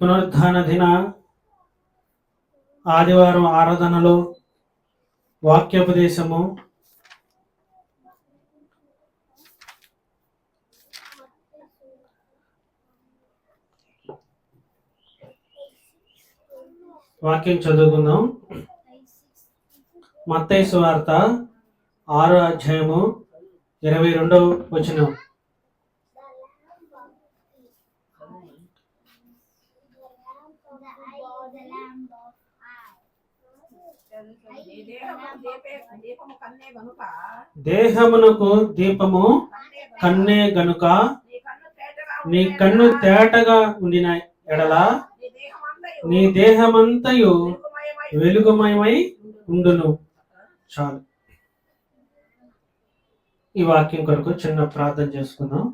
పునరుద్ధాన దిన ఆదివారం ఆరాధనలో వాక్యోపదేశము వాక్యం చదువుకుందాం. మత్తయి సువార్త 6వ అధ్యాయము 22వ వచనం. దేహమునకు దీపము కన్నే గనుక నీ కన్ను తేటగా ఉండిన ఎడల నీ దేహమంతయు వెలుగుమయమై ఉండును. చాలు. ఈ వాక్యం కొరకు చిన్న ప్రార్థన చేసుకుందాం.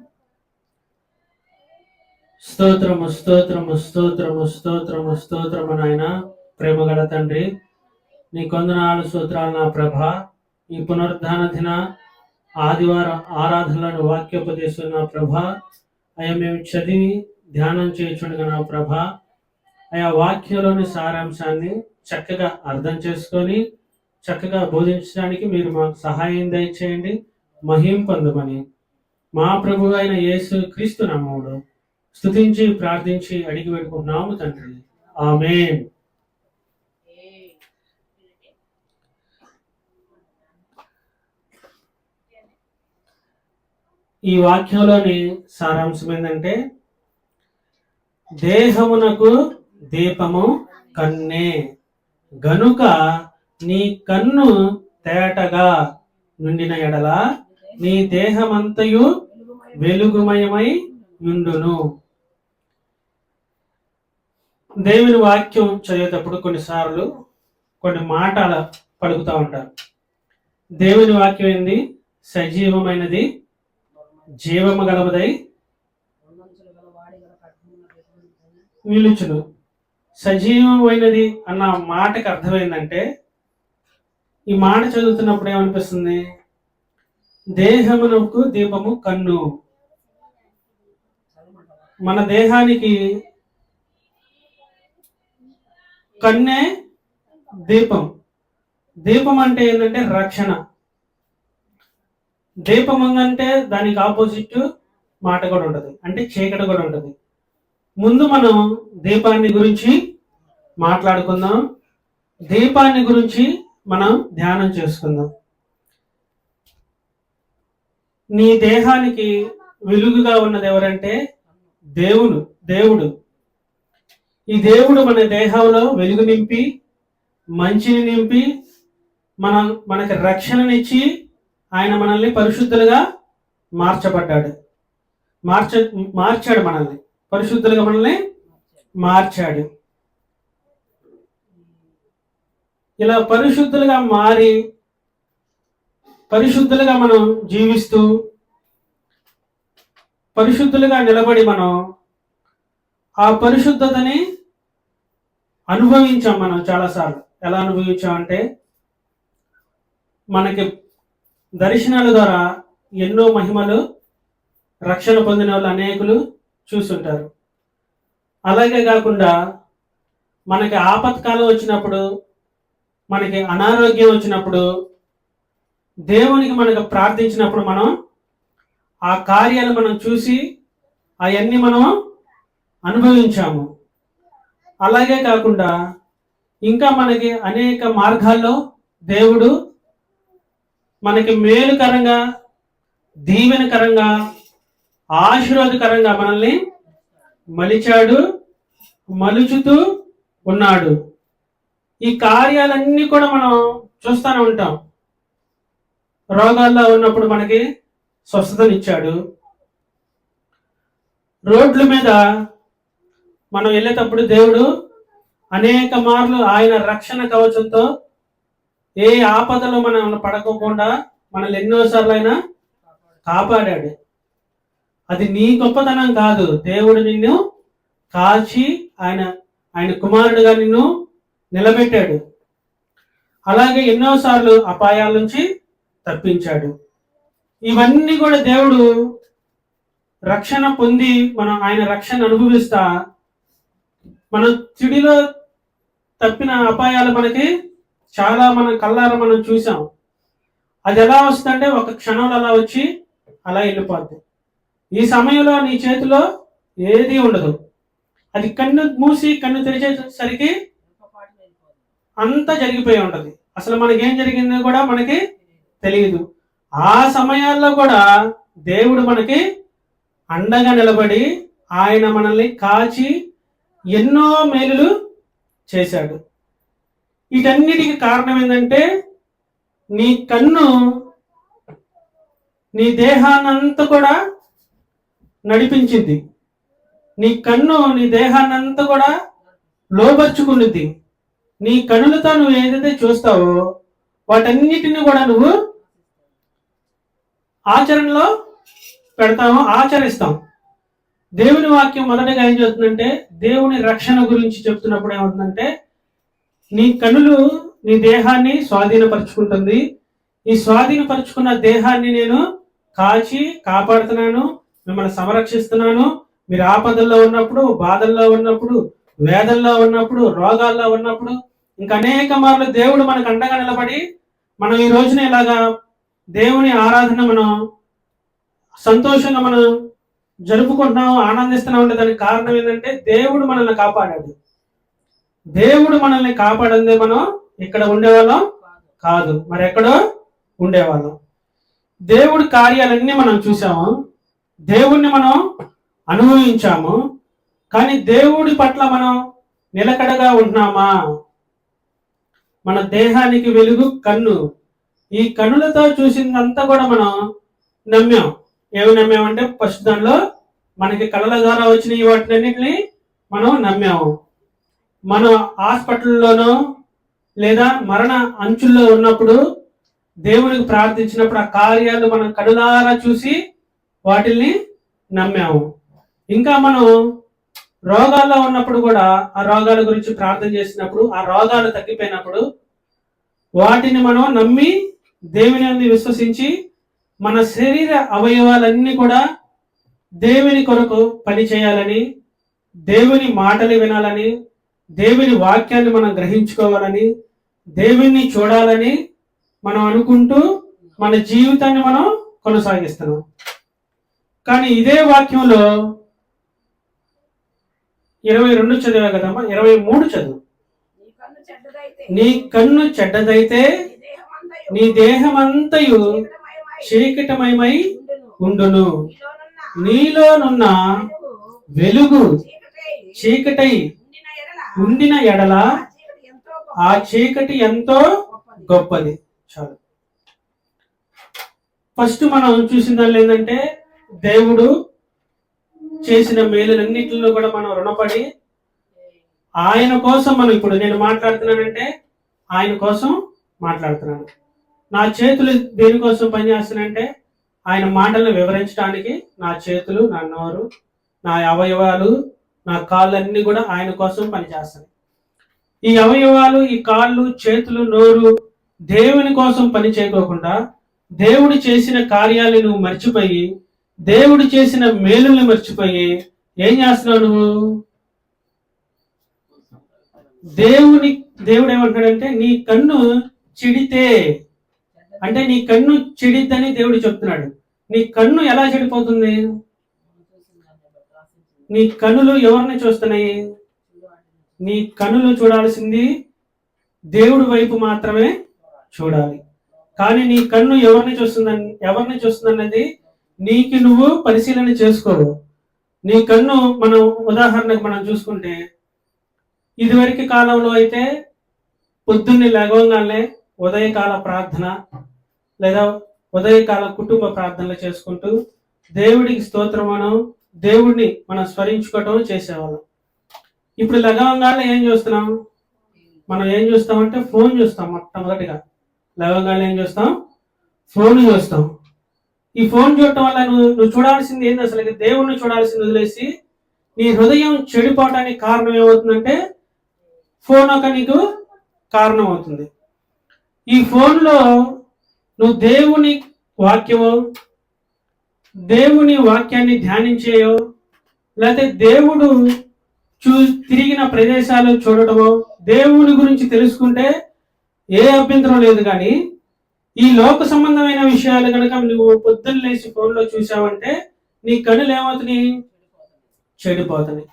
స్తోత్రము స్తోత్రము స్తోత్రము స్తోత్రము స్తోత్రము నాయన, ప్రేమగల తండ్రి, నీ కొందనాలు స్తోత్రాలు నా ప్రభ. ఈ పునరుద్ధాన దిన ఆదివారం ఆరాధనలను వాక్యోపదేశం నా ప్రభ అయ్యా మేము చదివి ధ్యానం చేయించుండగా నా ప్రభ ఆయా వాక్యంలోని సారాంశాన్ని చక్కగా అర్థం చేసుకొని చక్కగా బోధించడానికి మీరు మాకు సహాయం దయచేయండి. మహిం పొందమని మా ప్రభు అయిన యేసు క్రీస్తు నామములో స్తుతించి ప్రార్థించి అడిగి పెట్టుకుంటున్నాము తండ్రి. ఆమేన్. ఈ వాక్యంలోని సారాంశం ఏంటంటే, దేహమునకు దీపము కన్నే గనుక నీ కన్ను తేటగా నుండిన ఎడల నీ దేహమంతయు వెలుగుమయమై ఉండును. దేవుని వాక్యం చదివేటప్పుడు కొన్నిసార్లు కొన్ని మాటలు పలుకుతూ ఉంటారు. దేవుని వాక్యం ఏంది? సజీవమైనది, జీవము గలవదై నిలుచును. సజీవమైనది అన్న మాటకి అర్థమైందంటే, ఈ మాట చదువుతున్నప్పుడు ఏమనిపిస్తుంది? దేహమునకు దీపము కన్ను. మన దేహానికి కన్నే దీపం. దీపం అంటే ఏంటంటే రక్షణ. దీపం ఉందంటే దానికి ఆపోజిట్ మాట కూడా ఉంటుంది, అంటే చీకటి కూడా ఉంటుంది. ముందు మనం దీపాన్ని గురించి మాట్లాడుకుందాం, దీపాన్ని గురించి మనం ధ్యానం చేసుకుందాం. నీ దేహానికి వెలుగుగా ఉన్నది ఎవరంటే దేవుడు. ఈ దేవుడు మన దేహంలో వెలుగు నింపి, మంచిని నింపి, మనకి రక్షణనిచ్చి ఆయన మనల్ని పరిశుద్ధులుగా మార్చాడు. మనల్ని పరిశుద్ధులుగా మనల్ని మార్చాడు. ఇలా పరిశుద్ధులుగా మారి పరిశుద్ధులుగా మనం జీవిస్తూ పరిశుద్ధులుగా నిలబడి మనం ఆ పరిశుద్ధతని అనుభవించాం. మనం చాలాసార్లు ఎలా అనుభవించామంటే, మనకి దర్శనాల ద్వారా ఎన్నో మహిమలు రక్షణ పొందిన వాళ్ళు అనేకులు చూస్తుంటారు. అలాగే కాకుండా మనకి ఆపత్కాలం వచ్చినప్పుడు, మనకి అనారోగ్యం వచ్చినప్పుడు, దేవునికి మనకు ప్రార్థించినప్పుడు మనం ఆ కార్యాలు మనం చూసి అవన్నీ మనం అనుభవించాము. అలాగే కాకుండా ఇంకా మనకి అనేక మార్గాల్లో దేవుడు మనకి మేలుకరంగా, దీవెనకరంగా, ఆశీర్వాదకరంగా మనల్ని మలుచుతూ ఉన్నాడు. ఈ కార్యాలన్నీ కూడా మనం చూస్తూనే ఉంటాం. రోగాల్లో ఉన్నప్పుడు మనకి స్వస్థతనిచ్చాడు. రోడ్ల మీద మనం వెళ్ళేటప్పుడు దేవుడు అనేక మార్లు ఆయన రక్షణ కవచంతో ఏ ఆపదలో మనం పడకోకుండా మనల్ని ఎన్నోసార్లు ఆయన కాపాడాడు. అది నీ గొప్పతనం కాదు, దేవుడు నిన్ను కాచి ఆయన కుమారుడుగా నిన్ను నిలబెట్టాడు. అలాగే ఎన్నోసార్లు అపాయాల నుంచి తప్పించాడు. ఇవన్నీ కూడా దేవుడు రక్షణ పొంది మనం ఆయన రక్షణ అనుభవిస్తా మనం చిడిలో తప్పిన అపాయాలు మనకి చాలా మన కళ్ళారా మనం చూసాం. అది ఎలా వస్తుందంటే ఒక క్షణంలో అలా వచ్చి అలా వెళ్ళిపోద్ది. ఈ సమయంలో నీ చేతిలో ఏది ఉండదు. అది కన్ను మూసి కన్ను తెరిచేసరికి అంతా జరిగిపోయి ఉంటది. అసలు మనకేం జరిగిందో కూడా మనకి తెలియదు. ఆ సమయాల్లో కూడా దేవుడు మనకి అండగా నిలబడి ఆయన మనల్ని కాచి ఎన్నో మేలులు చేశాడు. వీటన్నిటికి కారణం ఏంటంటే నీ కన్ను నీ దేహాన్నంతా కూడా నడిపించింది. నీ కన్ను నీ దేహాన్నంతా కూడా లోబర్చుకున్నది. నీ కన్నులతో నువ్వు ఏదైతే చూస్తావో వాటన్నిటిని కూడా నువ్వు ఆచరణలో పెడతాము, ఆచరిస్తాం. దేవుని వాక్యం మొదటగా ఏం చెప్తుందంటే దేవుని రక్షణ గురించి చెప్తున్నప్పుడు ఏమవుతుందంటే నీ కన్నులు నీ దేహాన్ని స్వాధీనపరుచుకుంటుంది. ఈ స్వాధీనపరుచుకున్న దేహాన్ని నేను కాచి కాపాడుతున్నాను, మిమ్మల్ని సంరక్షిస్తున్నాను. మీరు ఆపదల్లో ఉన్నప్పుడు, బాధల్లో ఉన్నప్పుడు, వేదల్లో ఉన్నప్పుడు, రోగాల్లో ఉన్నప్పుడు, ఇంకా అనేక మార్లు దేవుడు మనకు అండగా నిలబడి మనం ఈ రోజున ఇలాగా దేవుని ఆరాధన మనం సంతోషంగా మనం జరుపుకుంటున్నాం, ఆనందిస్తున్నాం. ఉండే దానికి కారణం ఏంటంటే దేవుడు మనల్ని కాపాడాడు. దేవుడు మనల్ని కాపాడందే మనం ఇక్కడ ఉండేవాళ్ళం కాదు, మరి ఎక్కడో ఉండేవాళ్ళం. దేవుడి కార్యాలన్నీ మనం చూసాము, దేవుణ్ణి మనం అనుభవించాము. కానీ దేవుడి పట్ల మనం నిలకడగా ఉంటున్నామా? మన దేహానికి వెలుగు కన్ను. ఈ కన్నులతో చూసిందంతా కూడా మనం నమ్మాం. ఏమి నమ్మామంటే ఫస్ట్ దానిలో మనకి కళ్ళ ద్వారా వచ్చిన వాటినన్నింటినీ మనం నమ్మాము. మనం హాస్పిటల్లోనో లేదా మరణ అంచుల్లో ఉన్నప్పుడు దేవునికి ప్రార్థించినప్పుడు ఆ కార్యాలు మనం కనులారా చూసి వాటిల్ని నమ్మాము. ఇంకా మనం రోగాల్లో ఉన్నప్పుడు కూడా ఆ రోగాల గురించి ప్రార్థన చేసినప్పుడు ఆ రోగాలు తగ్గిపోయినప్పుడు వాటిని మనం నమ్మి దేవుని విశ్వసించి మన శరీర అవయవాలన్నీ కూడా దేవుని కొరకు పని చేయాలని, దేవుని మాటలు వినాలని, దేవుని వాక్యాన్ని మనం గ్రహించుకోవాలని, దేవుణ్ణి చూడాలని మనం అనుకుంటూ మన జీవితాన్ని మనం కొనసాగిస్తున్నాం. కానీ ఇదే వాక్యంలో 22 చదివా కదమ్మా, 23 చదువు. నీ కన్ను చెడ్డదైతే నీ దేహమంతయు చీకటమయమై ఉండును. నీలోనున్న వెలుగు చీకటై ఉండిన ఎడల ఆ చీకటి ఎంతో గొప్పది. చాలు. ఫస్ట్ మనం చూసిన దానిలో ఏంటంటే దేవుడు చేసిన మేలులన్నింటిలో కూడా మనం రుణపడి ఆయన కోసం మనం ఇప్పుడు నేను మాట్లాడుతున్నానంటే ఆయన కోసం మాట్లాడుతున్నాను. నా చేతులు దేనికోసం పనిచేస్తున్నాయంటే ఆయన మాటలను వివరించడానికి నా చేతులు, నా నోరు, నా అవయవాలు, నా కాళ్ళన్నీ కూడా ఆయన కోసం పనిచేస్తాయి. ఈ అవయవాలు, ఈ కాళ్ళు, చేతులు, నోరు దేవుని కోసం పని చేయకోకుండా దేవుడు చేసిన కార్యాలను నువ్వు మర్చిపోయి, దేవుడు చేసిన మేలుల్ని మర్చిపోయి ఏం చేస్తున్నావు నువ్వు? దేవుడు ఏమంటాడంటే నీ కన్ను చెడితే, అంటే నీ కన్ను చెడిద్దని దేవుడు చెప్తున్నాడు. నీ కన్ను ఎలా చెడిపోతుంది? నీ కన్నులు ఎవరిని చూస్తున్నాయి? నీ కన్నులు చూడాల్సింది దేవుడి వైపు మాత్రమే చూడాలి. కానీ నీ కన్ను ఎవరిని చూస్తుందన్నది నీకు నువ్వు పరిశీలన చేసుకోవు. నీ కన్ను మనం ఉదాహరణకు మనం చూసుకుంటే ఇదివరకు కాలంలో అయితే పొద్దున్నే లేవగానే ఉదయకాల ప్రార్థన లేదా ఉదయకాల కుటుంబ ప్రార్థనలు చేసుకుంటూ దేవుడికి స్తోత్రమనం, దేవుడిని మనం స్మరించుకోవటం చేసేవాళ్ళం. ఇప్పుడు లేవగానే ఏం చూస్తున్నాం? మనం ఏం చూస్తామంటే ఫోన్ చూస్తాం. మొట్టమొదటిగా లేవగానే ఏం చూస్తాం? ఫోన్ చూస్తాం. ఈ ఫోన్ చూడటం వల్ల నువ్వు చూడాల్సింది ఏంది? అసలు దేవుణ్ణి చూడాల్సింది వదిలేసి నీ హృదయం చెడిపోవటానికి కారణం ఏమవుతుందంటే ఫోన్ ఒక నీకు కారణం అవుతుంది. ఈ ఫోన్లో నువ్వు దేవుని వాక్యాన్ని ధ్యానించేయో, లేకపోతే దేవుడు తిరిగిన ప్రదేశాలు చూడటమో, దేవుని గురించి తెలుసుకుంటే ఏ అభ్యంతరం లేదు. కానీ ఈ లోక సంబంధమైన విషయాలు కనుక నువ్వు పొద్దున్న లేచి ఫోన్లో చూసావంటే నీ కనులు ఏమవుతున్నాయి? చెడిపోతున్నాయి.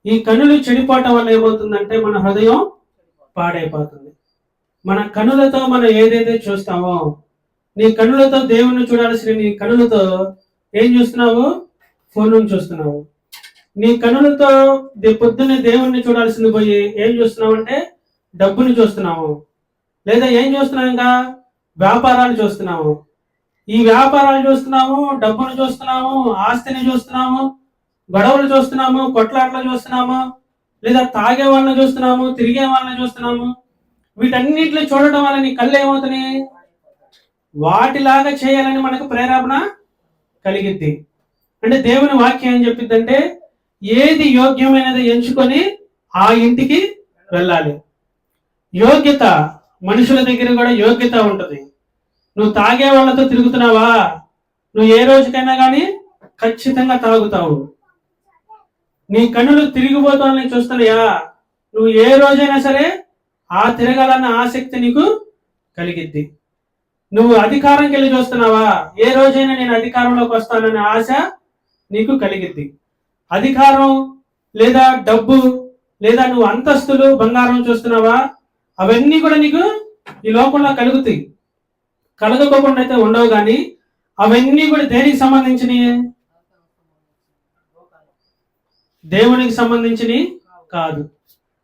ఈ కనులు చెడిపోవటం వల్ల ఏమవుతుందంటే మన హృదయం పాడైపోతుంది. మన కనులతో మనం ఏదైతే చూస్తామో, నీ కనులతో దేవుణ్ణి చూడాల్సిన నీ కనులతో ఏం చూస్తున్నావు? ఫోన్ చూస్తున్నావు. నీ కనులతో పొద్దున్నే దేవుణ్ణి చూడాల్సింది పోయి ఏం చూస్తున్నావు అంటే డబ్బుని చూస్తున్నాము. లేదా ఏం చూస్తున్నావు? ఇంకా వ్యాపారాలు చూస్తున్నాము. ఈ వ్యాపారాలు చూస్తున్నాము, డబ్బును చూస్తున్నాము, ఆస్తిని చూస్తున్నాము, గొడవలు చూస్తున్నాము, కొట్లాట్లు చూస్తున్నాము, లేదా తాగే వాళ్ళని చూస్తున్నాము, తిరిగే వాళ్ళని చూస్తున్నాము. వీటన్నిటిని చూడటం వల్ల నీ కళ్ళు ఏమవుతున్నాయి? వాటిలాగా చేయాలని మనకు ప్రేరేపణ కలిగిద్ది. అంటే దేవుని వాక్యం ఏం చెప్పిద్దంటే ఏది యోగ్యమైనది ఎంచుకొని ఆ ఇంటికి వెళ్ళాలి. యోగ్యత, మనుషుల దగ్గర కూడా యోగ్యత ఉంటుంది. నువ్వు తాగే వాళ్ళతో తిరుగుతున్నావా? నువ్వు ఏ రోజుకైనా కానీ ఖచ్చితంగా తాగుతావు. నీ కన్నులు తిరిగిపోతానని చూస్తున్నాయా? నువ్వు ఏ రోజైనా సరే ఆ తిరగాలన్న ఆసక్తి నీకు కలిగిద్ది. నువ్వు అధికారంకి వెళ్ళి చూస్తున్నావా? ఏ రోజైనా నేను అధికారంలోకి వస్తాననే ఆశ నీకు కలిగిద్ది. అధికారం లేదా డబ్బు లేదా నువ్వు అంతస్తులు, బంగారం చూస్తున్నావా? అవన్నీ కూడా నీకు ఈ లోకంలో కలుగుతాయి. కలగకోకుండా అయితే ఉండవు. కానీ అవన్నీ కూడా దేనికి సంబంధించినవి? దేవునికి సంబంధించినవి కాదు.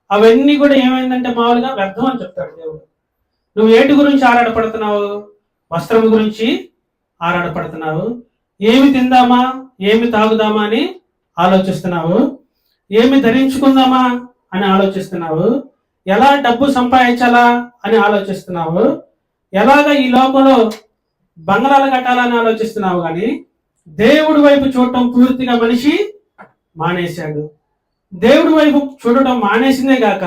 అవన్నీ కూడా ఏమైందంటే మామూలుగా వ్యర్థం అని చెప్తాడు దేవుడు. నువ్వు ఏటి గురించి ఆరాటపడుతున్నావు? వస్త్రం గురించి ఆరాటపడుతున్నావు. ఏమి తిందామా, ఏమి తాగుదామా అని ఆలోచిస్తున్నావు. ఏమి ధరించుకుందామా అని ఆలోచిస్తున్నావు. ఎలా డబ్బు సంపాదించాలా అని ఆలోచిస్తున్నావు. ఎలాగ ఈ లోకంలో బంగళాలు కట్టాలని ఆలోచిస్తున్నావు. కానీ దేవుడి వైపు చూడటం పూర్తిగా మనిషి మానేశాడు. దేవుడి వైపు చూడటం మానేసిందే కాక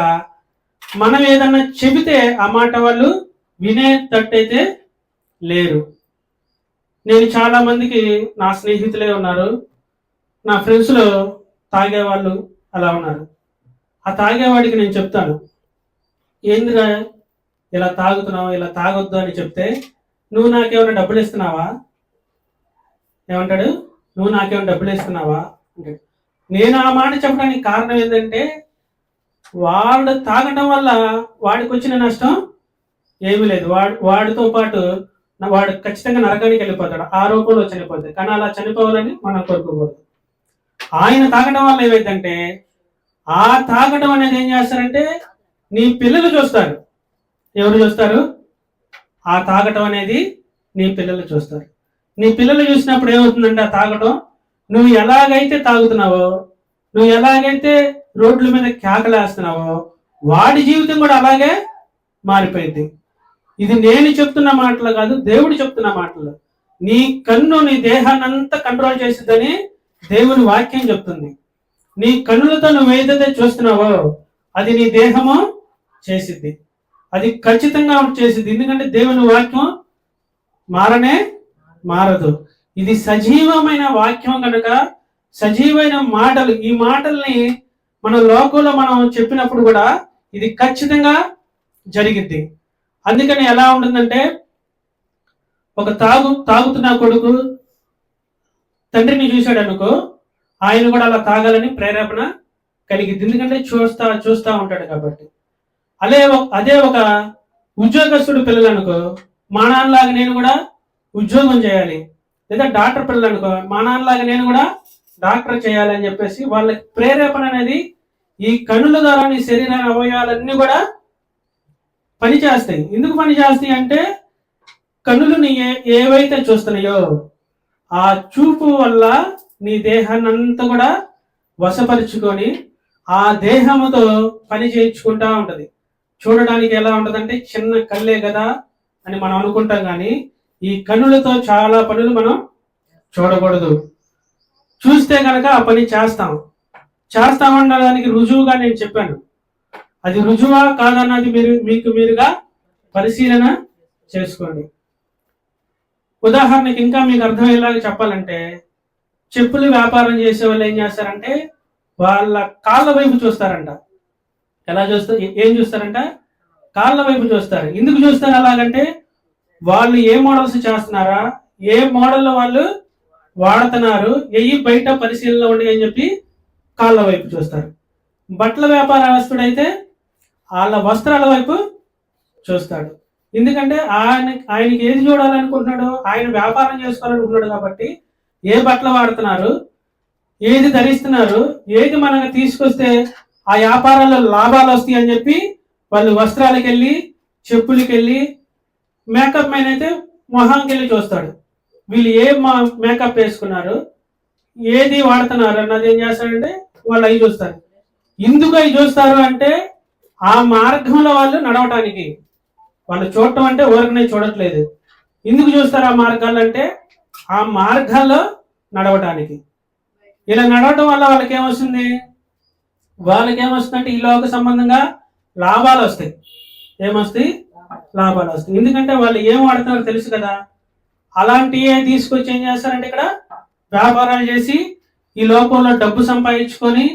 మనం ఏదన్నా చెబితే ఆ మాట వాళ్ళు వినేటట్టయితే లేరు. నేను చాలా మందికి, నా స్నేహితులే ఉన్నారు, నా ఫ్రెండ్స్లో తాగేవాళ్ళు అలా ఉన్నారు. ఆ తాగేవాడికి నేను చెప్తాను, ఏందిరా ఇలా తాగుతున్నావు, ఇలా తాగొద్దు అని చెప్తే, నువ్వు నాకేమైనా డబ్బులు ఇస్తున్నావా? ఏమంటాడు? నువ్వు నాకేమైనా డబ్బులు ఇస్తున్నావా అంటే, నేను ఆ మాట చెప్పడానికి కారణం ఏంటంటే వాడు తాగటం వల్ల వాడికి వచ్చిన నష్టం ఏమీ లేదు. వాడితో పాటు వాడు ఖచ్చితంగా నరకానికి వెళ్ళిపోతాడు, ఆ రూపంలో చనిపోతాడు. కానీ అలా చనిపోవాలని మనం కోరుకోకూడదు. ఆయన తాగడం వల్ల ఏమైందంటే, ఆ తాగడం అనేది ఏం చేస్తారంటే నీ పిల్లలు చూస్తారు. ఎవరు చూస్తారు? ఆ తాగటం అనేది నీ పిల్లలు చూస్తారు. నీ పిల్లలు చూసినప్పుడు ఏమవుతుందంటే, ఆ తాగటం, నువ్వు ఎలాగైతే తాగుతున్నావో, నువ్వు ఎలాగైతే రోడ్ల మీద కేకలేస్తున్నావో, వాడి జీవితం కూడా అలాగే మారిపోయింది. ఇది నేను చెప్తున్న మాటలు కాదు, దేవుడు చెప్తున్న మాటలు. నీ కన్ను నీ దేహాన్ని అంతా కంట్రోల్ చేసిద్దని దేవుని వాక్యం చెప్తుంది. నీ కన్నులతో నువ్వు ఏదైతే చూస్తున్నావో అది నీ దేహము చేసిద్ది. అది ఖచ్చితంగా చేసిద్ది. ఎందుకంటే దేవుని వాక్యం మారనే మారదు. ఇది సజీవమైన వాక్యం కనుక, సజీవమైన మాటలు. ఈ మాటల్ని మన లోకంలో మనం చెప్పినప్పుడు కూడా ఇది ఖచ్చితంగా జరిగిద్ది. అందుకని ఎలా ఉంటుందంటే, ఒక తాగుతున్న కొడుకు తండ్రిని చూశాడు అనుకో, ఆయన కూడా అలా తాగాలని ప్రేరేపణ కలిగిద్ది. ఎందుకంటే చూస్తా ఉంటాడు కాబట్టి. అదే ఒక ఉద్యోగస్తుడు పిల్లలు అనుకో, మా నాన్నలాగా నేను కూడా ఉద్యోగం చేయాలి, లేదా డాక్టర్ పిల్లలు అనుకో, మా నాన్నలాగా నేను కూడా డాక్టర్ చేయాలి అని చెప్పేసి వాళ్ళకి ప్రేరేపణ అనేది ఈ కన్నుల ద్వారా నీ శరీరాన్ని అవయవాలన్నీ కూడా పనిచేస్తాయి. ఎందుకు పనిచేస్తాయి అంటే, కన్నులు ఏవైతే చూస్తున్నాయో ఆ చూపు వల్ల నీ దేహాన్ని అంతా కూడా వశపరుచుకొని ఆ దేహముతో పని చేయించుకుంటా ఉంటది. చూడడానికి ఎలా ఉంటదంటే చిన్న కళ్ళే కదా అని మనం అనుకుంటాం. కానీ ఈ కన్నులతో చాలా పనులు మనం చూడకూడదు. చూస్తే కనుక ఆ పని చేస్తామనడానికి రుజువుగా నేను చెప్పాను. అది రుజువా కాదన్నది మీరుగా పరిశీలన చేసుకోండి. ఉదాహరణకి ఇంకా మీకు అర్థమయ్యేలాగా చెప్పాలంటే, చెప్పులు వ్యాపారం చేసే వాళ్ళు ఏం చేస్తారంటే, వాళ్ళ కాళ్ళ వైపు చూస్తారంట. ఎలా చూస్తారు? ఏం చూస్తారంట? కాళ్ళ వైపు చూస్తారు. ఎందుకు చూస్తారు అలాగంటే వాళ్ళు ఏ మోడల్స్ చేస్తున్నారా, ఏ మోడల్లో వాళ్ళు వాడుతున్నారు, ఎయ్యి బయట పరిశీలనలో ఉండి అని చెప్పి కాళ్ళ వైపు చూస్తారు. బట్టల వ్యాపారస్తుడైతే వాళ్ళ వస్త్రాల వైపు చూస్తాడు. ఎందుకంటే ఆయనకి ఏది చూడాలనుకుంటున్నాడు? ఆయన వ్యాపారం చేసుకోవాలనుకుంటున్నాడు కాబట్టి ఏ బట్టలు వాడుతున్నారు, ఏది ధరిస్తున్నారు, ఏది మనకు తీసుకొస్తే ఆ వ్యాపారాల్లో లాభాలు వస్తాయి అని చెప్పి వాళ్ళు వస్త్రాలకు వెళ్ళి, చెప్పులకి వెళ్ళి, మేకప్ మ్యాన్ అయితే మొహానికి వెళ్ళి చూస్తాడు. వీళ్ళు ఏ మేకప్ వేసుకున్నారు, ఏది వాడుతున్నారు అన్నది ఏం చేస్తారంటే వాళ్ళు అవి చూస్తారు. ఎందుకు అవి చూస్తారు అంటే ఆ మార్గంలో వాళ్ళు నడవటానికి. వాళ్ళు చూడటం అంటే ఊరికనే చూడట్లేదు. ఎందుకు చూస్తారు ఆ మార్గాలు అంటే ఆ మార్గాల్లో నడవటానికి. ఇలా నడవటం వల్ల వాళ్ళకి ఏమొస్తుంది అంటే ఈ లోక సంబంధంగా లాభాలు వస్తాయి. ఏమొస్తాయి? లాభాలు వస్తాయి. ఎందుకంటే వాళ్ళు ఏం వాడుతున్నారో తెలుసు కదా. అలాంటివే తీసుకొచ్చి ఏం చేస్తారంటే ఇక్కడ వ్యాపారాలు చేసి ఈ లోకంలో డబ్బు సంపాదించుకొని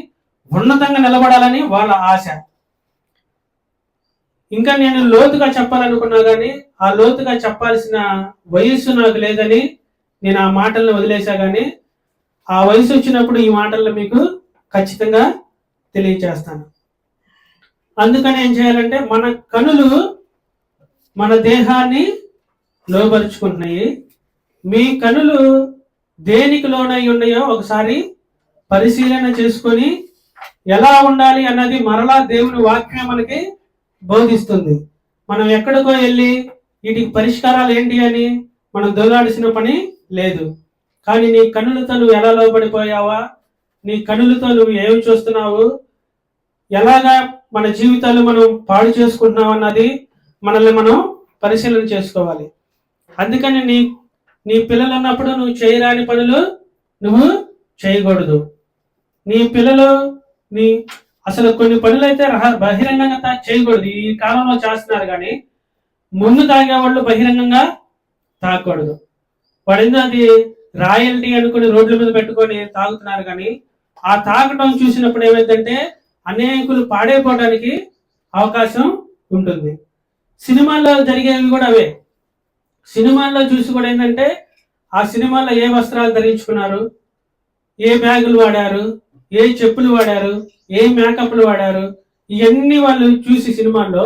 ఉన్నతంగా నిలబడాలని వాళ్ళ ఆశ. ఇంకా నేను లోతుగా చెప్పాలనుకున్నా కానీ ఆ లోతుగా చెప్పాల్సిన వయస్సు నాకు లేదని నేను ఆ మాటలను వదిలేసా. కానీ ఆ వయసు వచ్చినప్పుడు ఈ మాటలను మీకు ఖచ్చితంగా తెలియచేస్తాను. అందుకని ఏం చేయాలంటే మన కనులు మన దేహాన్ని లోబరుచుకుంటున్నాయి. మీ కనులు దేనికి లోనై ఉన్నాయో ఒకసారి పరిశీలన చేసుకొని ఎలా ఉండాలి అన్నది మరలా దేవుని వాక్యం మనకి బోధిస్తుంది. మనం ఎక్కడికో వెళ్ళి వీటికి పరిష్కారాలు ఏంటి అని మనం దొలాడిసిన పని లేదు. కానీ నీ కన్నులతో నువ్వు ఎలా లోబడిపోయావా, నీ కన్నులతో నువ్వు ఏమి చూస్తున్నావు, ఎలాగా మన జీవితాలు మనం పాడు చేసుకుంటున్నావు అన్నది మనల్ని మనం పరిశీలన చేసుకోవాలి. అందుకని నీ పిల్లలు ఉన్నప్పుడు నువ్వు చేయరాని పనులు నువ్వు చేయకూడదు. నీ పిల్లలు అసలు కొన్ని పనులు అయితే బహిరంగంగా చేయకూడదు. ఈ కాలంలో చేస్తున్నారు కానీ ముందు తాగేవాళ్ళు బహిరంగంగా తాగకూడదు. పడింది అది రాయల్టీ అనుకుని రోడ్ల మీద పెట్టుకొని తాగుతున్నారు. కానీ ఆ తాగటం చూసినప్పుడు ఏమైందంటే అనేకులు పాడైపోవడానికి అవకాశం ఉంటుంది. సినిమాల్లో జరిగేవి కూడా అవే. సినిమాల్లో చూసి కూడా ఏంటంటే ఆ సినిమాల్లో ఏ వస్త్రాలు ధరించుకున్నారు, ఏ బ్యాగులు వాడారు, ఏ చెప్పులు వాడారు, ఏ మేకప్లు వాడారు, ఇవన్నీ వాళ్ళు చూసి సినిమాల్లో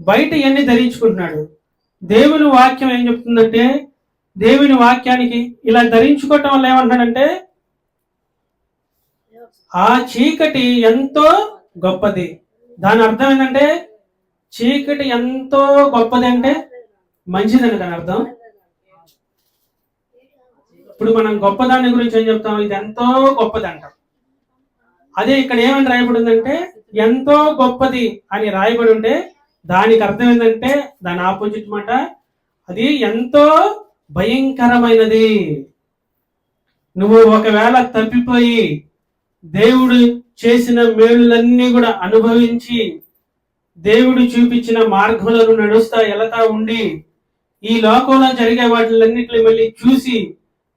బయట ఇవన్నీ ధరించుకుంటున్నాడు. దేవుని వాక్యం ఏం చెప్తుందంటే దేవుని వాక్యానికి ఇలా ధరించుకోవటం వల్ల ఏమంటాడంటే ఆ చీకటి ఎంతో గొప్పది. దాని అర్థం ఏంటంటే చీకటి ఎంతో గొప్పది అంటే మంచిదని దాని అర్థం. ఇప్పుడు మనం గొప్పదాని గురించి ఏం చెప్తాం? ఇది ఎంతో గొప్పది అంటాం. అదే ఇక్కడ ఏమని రాయబడి ఉందంటే ఎంతో గొప్పది అని రాయబడి ఉంటే దానికి అర్థం ఏంటంటే దాని ఆపోజిట్ మాట అది ఎంతో భయంకరమైనది. నువ్వు ఒకవేళ తప్పిపోయి దేవుడు చేసిన మేలులన్నీ కూడా అనుభవించి దేవుడు చూపించిన మార్గంలో నడుస్తా వెళతా ఉండి ఈ లోకంలో జరిగే వాటిలన్నిటిని మళ్ళీ చూసి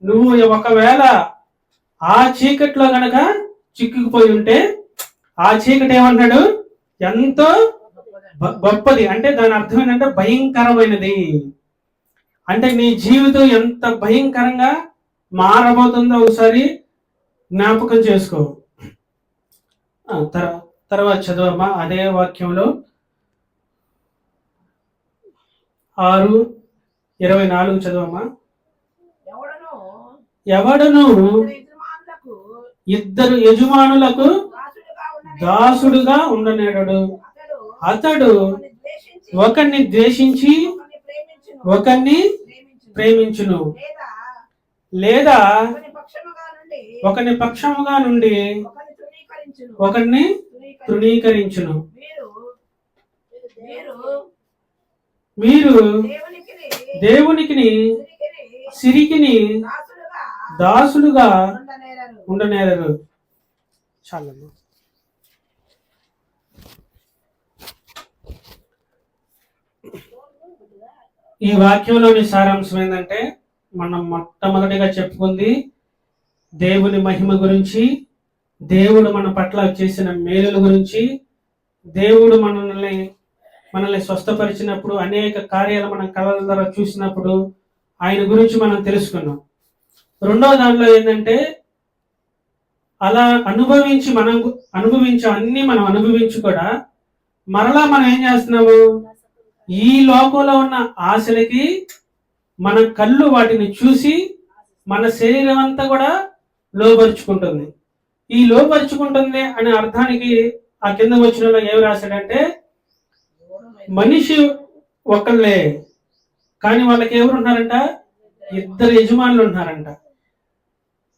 నువ్వు ఒకవేళ ఆ చీకట్లో గనక చిక్కుకుపోయి ఉంటే ఆ చీకటి ఏమన్నాడు? ఎంతో గొప్పది అంటే దాని అర్థం ఏంటంటే భయంకరమైనది. అంటే నీ జీవితం ఎంత భయంకరంగా మారబోతుందో ఒకసారి జ్ఞాపకం చేసుకో. తర్వాత చదవమ్మా అదే వాక్యంలో 6:24 చదవమ్మా. ఎవడను ఇద్దరు యజమానులకు దాసుడుగా ఉండనేడు. అతడు ఒకరిని ద్వేషించి ఒకరిని ప్రేమించును, లేదా ఒకరిని పక్షముగా నుండి ఒకరిని తృణీకరించును. మీరు దేవునికి సిరికిని దాసులుగా ఉండనేరరు. చాలమ్మా. ఈ వాక్యంలోని సారాంశం ఏంటంటే మనం మొట్టమొదటిగా చెప్పుకుంది దేవుని మహిమ గురించి, దేవుడు మన పట్ల చేసిన మేలుల గురించి, దేవుడు మనల్ని స్వస్థపరిచినప్పుడు, అనేక కార్యాలు మన కళ్ళ ద్వారా చూసినప్పుడు ఆయన గురించి మనం తెలుసుకున్నాం. రెండో దానిలో ఏంటంటే, అలా అన్ని మనం అనుభవించి కూడా మరలా మనం ఏం చేస్తున్నాము, ఈ లోకంలో ఉన్న ఆశలకి మన కళ్ళు వాటిని చూసి మన శరీరం అంతా కూడా లోపరుచుకుంటుంది. ఈ లోపరుచుకుంటుంది అనే అర్థానికి ఆ కింద వచ్చినలో ఏమి రాశాడంటే, మనిషి ఒకళ్ళే కానీ వాళ్ళకి ఎవరు ఉన్నారంట, ఇద్దరు యజమానులు ఉన్నారంట.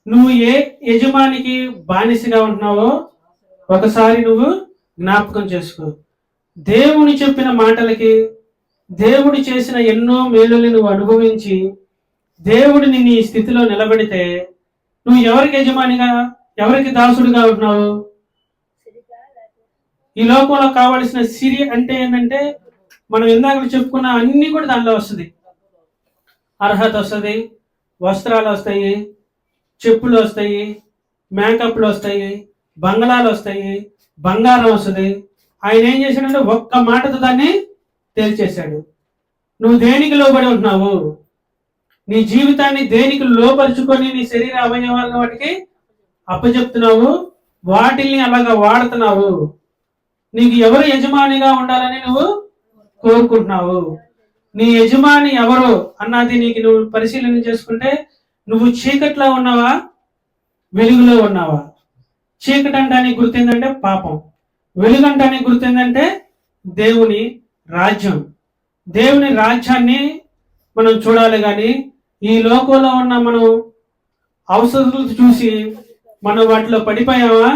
నువ్వు ఏ యజమానికి బానిసగా ఉంటున్నావో ఒకసారి నువ్వు జ్ఞాపకం చేసుకో. దేవుని చెప్పిన మాటలకి, దేవుడు చేసిన ఎన్నో మేలుని నువ్వు అనుభవించి దేవుడిని నీ స్థితిలో నిలబెడితే నువ్వు ఎవరికి యజమానిగా, ఎవరికి దాసుడిగా ఉంటున్నావు? ఈ లోకంలో కావలసిన సిరి అంటే ఏంటంటే, మనం ఇందాక చెప్పుకున్న అన్ని కూడా దానిలో వస్తుంది. అర్హత వస్తుంది, వస్త్రాలు వస్తాయి, చెప్పులు వస్తాయి, మేకప్లు వస్తాయి, బంగళాలు వస్తాయి, బంగారం వస్తుంది. ఆయన ఏం చేశాడంటే ఒక్క మాటతో దాన్ని తేల్చేశాడు. నువ్వు దేనికి లోబడి ఉంటున్నావు? నీ జీవితాన్ని దేనికి లోపరుచుకొని నీ శరీర అవయవాలను వాటికి అప్పచెప్తున్నావు, వాటిల్ని అలాగా వాడుతున్నావు. నీకు ఎవరు యజమానిగా ఉండాలని నువ్వు కోరుకుంటున్నావు? నీ యజమాని ఎవరు అన్నది నీకు నువ్వు పరిశీలన చేసుకుంటే, నువ్వు చీకట్లో ఉన్నావా, వెలుగులో ఉన్నావా? చీకటి అంటానికి గుర్తేందంటే పాపం, వెలుగు అంటానికి గుర్తేందంటే దేవుని రాజ్యం. దేవుని రాజ్యాన్ని మనం చూడాలి. కానీ ఈ లోకంలో ఉన్న మనం అవసరాలు చూసి మనం వాటిలో పడిపోయావా?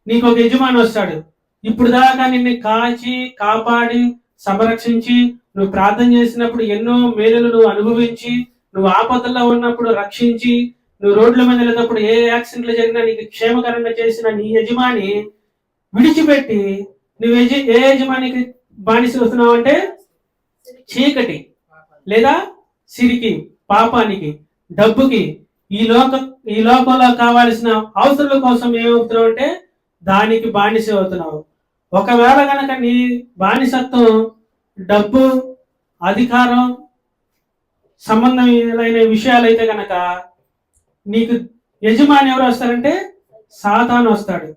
నీకు ఒక యజమాని వస్తాడు, ఇప్పుడు దాకా నిన్ను కాచి కాపాడి సంరక్షించి, నువ్వు ప్రార్థన చేసినప్పుడు ఎన్నో మేలులు నువ్వు అనుభవించి, నువ్వు ఆపదల్లో ఉన్నప్పుడు రక్షించి, నువ్వు రోడ్ల మీద వెళ్ళినప్పుడు ఏ యాక్సిడెంట్లు జరిగినా నీకు క్షేమకరంగా చేసిన నీ యజమాని విడిచిపెట్టి నువ్వు ఏ యజమానికి బానిస వస్తున్నావు అంటే, చీకటి లేదా సిరికి, పాపానికి, డబ్బుకి, ఈ లోకంలో కావాల్సిన అవసరాల కోసం ఏమవుతున్నావు అంటే దానికి బానిస అవుతున్నావు. ఒకవేళ కనుక నీ బానిసత్వం డబ్బు, అధికారం సంబంధమైన విషయాలైతే కనుక నీకు యజమాని ఎవరు వస్తారంటే సాతాను వస్తాడు.